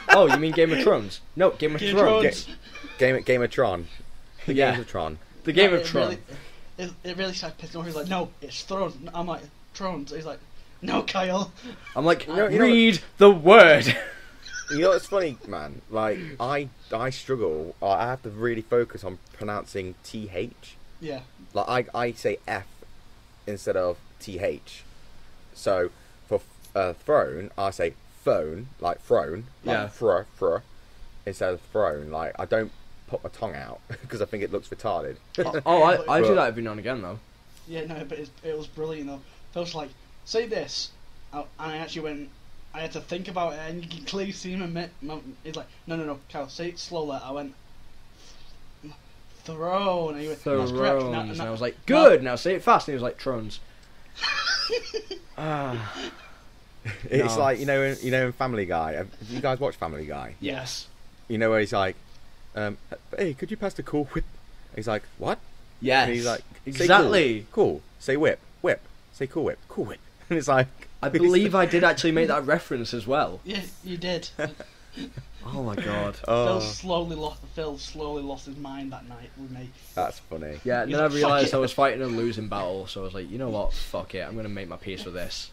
Oh, you mean Game of Thrones? No, Game of Thrones. Game of Tron. The Yeah. Games of Tron. The Game No, of Tron. It really started pissing off. He's like, no, it's Thrones. I'm like, Thrones. He's like, no, Kyle. I'm like, You know read the word. You know what's funny, man? Like, I struggle. I have to really focus on pronouncing TH. Yeah. Like, I say F instead of TH. So, for throne, I say phone, like throne. Like Yeah. fr, instead of throne. Like, I don't put my tongue out, because I think it looks retarded. I do that every now and again, though. Yeah, no, but it was brilliant, though. Phil's like, say this. And I actually went, I had to think about it, and you can clearly see him admit. He's like, no, Kyle, say it slower. I went, throne. And he went, that's correct. Thrones. And I was like, good, now say it fast. And he was like, Trones. It's No. like, you know in Family Guy. Have you guys watch Family Guy? Yes. You know where he's like, hey, could you pass the Cool Whip? He's like, what? Yes. And he's like, say exactly. Cool. Say whip. Say Cool Whip. And it's like, I believe I did actually make that reference as well. Yeah, you did. Oh my god. Phil slowly lost his mind that night with me. That's funny. Yeah, and He's then I like, realised "Fuck it." I was fighting a losing battle, so I was like, you know what, fuck it, I'm going to make my peace with this.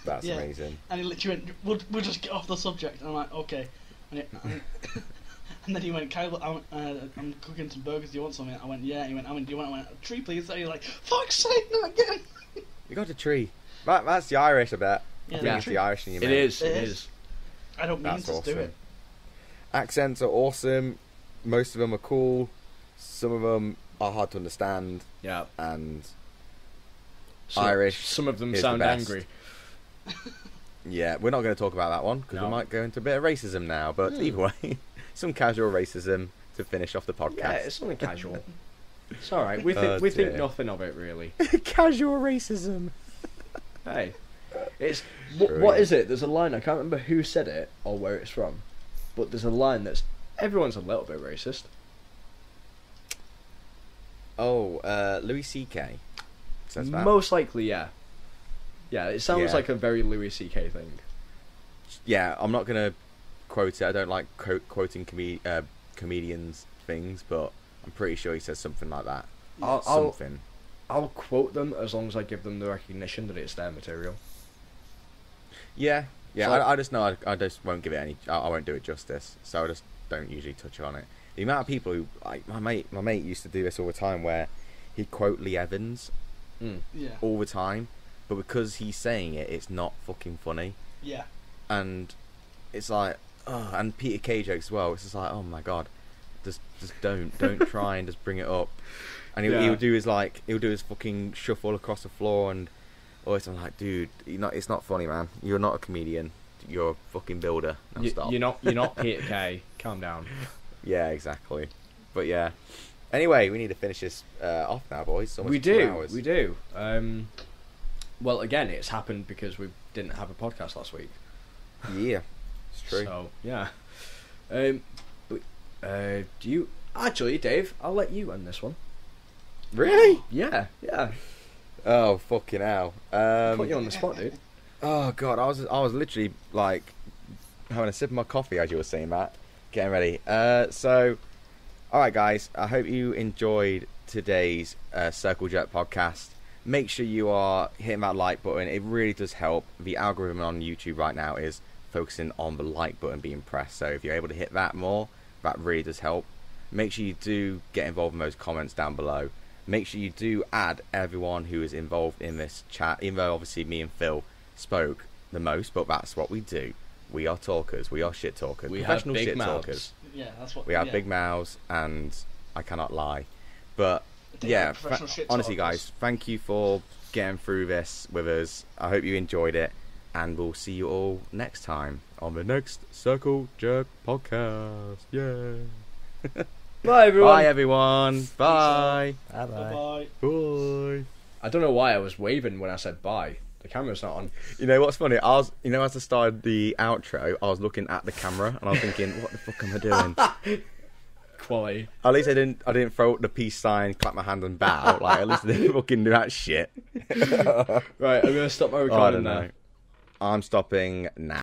That's Yeah. amazing. And he literally went, we'll just get off the subject. And I'm like, okay. And then he went, Kyle, I'm cooking some burgers. Do you want something? I went, yeah. He went, do you want a tree, please? And he's like, fuck's sake, not again. You got a tree. That's the Irish, I bet. Yeah, I think it's the Irish in you, It mate. is, It it is. is. I don't mean That's to awesome. do it. Accents are awesome. Most of them are cool. Some of them are hard to understand. Yeah. And Some, Irish Some of them is the sound best. angry. yeah, we're not going to talk about that one because No. we might go into a bit of racism now. But either way, some casual racism to finish off the podcast. Yeah, it's only casual. It's alright, we think dear. nothing of it, really. Casual racism. Hey. It's what is it? There's a line, I can't remember who said it or where it's from, but there's a line that's everyone's a little bit racist. Oh, Louis C.K. says that. Most likely, yeah. Yeah, it sounds Yeah. like a very Louis C.K. thing. Yeah, I'm not going to quote it. I don't like quoting comedians' things, but I'm pretty sure he says something like that. Something. I'll quote them as long as I give them the recognition that it's their material. Yeah. So- I just know I just won't give it any. I won't do it justice. So I just don't usually touch on it. The amount of people who, like my mate used to do this all the time, where he'd quote Lee Evans Yeah. all the time, but because he's saying it, it's not fucking funny. Yeah. And it's like, and Peter Kay jokes as well. It's just like, oh my god, just don't try and just bring it up. And he'll do his fucking shuffle across the floor and always I'm like, dude, it's not funny, man. You're not a comedian. you're a fucking builder. Now stop. You're not Peter Kay. Calm down. Yeah, exactly. But yeah. Anyway, we need to finish this off now, boys. We do. Well, again, it's happened because we didn't have a podcast last week. Yeah, it's true. So yeah. Do you actually, Dave? I'll let you end this one. Really? Yeah. Oh fucking hell! Put you on the spot, dude. Oh god, I was literally like having a sip of my coffee as you were saying that, getting ready. So, all right, guys. I hope you enjoyed today's Circle Jerk podcast. Make sure you are hitting that like button. It really does help. The algorithm on YouTube right now is focusing on the like button being pressed. So if you're able to hit that more, that really does help. Make sure you do get involved in those comments down below. Make sure you do add everyone who is involved in this chat, even though obviously me and Phil spoke the most, but that's what we do. We are talkers. We are shit talkers. We Professional have big shit mouths. talkers. Yeah, that's what We have big mouths, and I cannot lie. But yeah, honestly, guys, thank you for getting through this with us. I hope you enjoyed it, and we'll see you all next time on the next Circle Jerk podcast. Yeah. Bye, everyone. Bye, everyone. Bye. Bye bye. Bye. Bye. I don't know why I was waving when I said bye. The camera's not on. You know what's funny? As I started the outro, I was looking at the camera and I was thinking, what the fuck am I doing? Quality. At least I didn't throw up the peace sign, clap my hand and bow. Like, at least I didn't fucking do that shit. Right, I'm gonna stop my I recording don't now. know. I'm stopping now.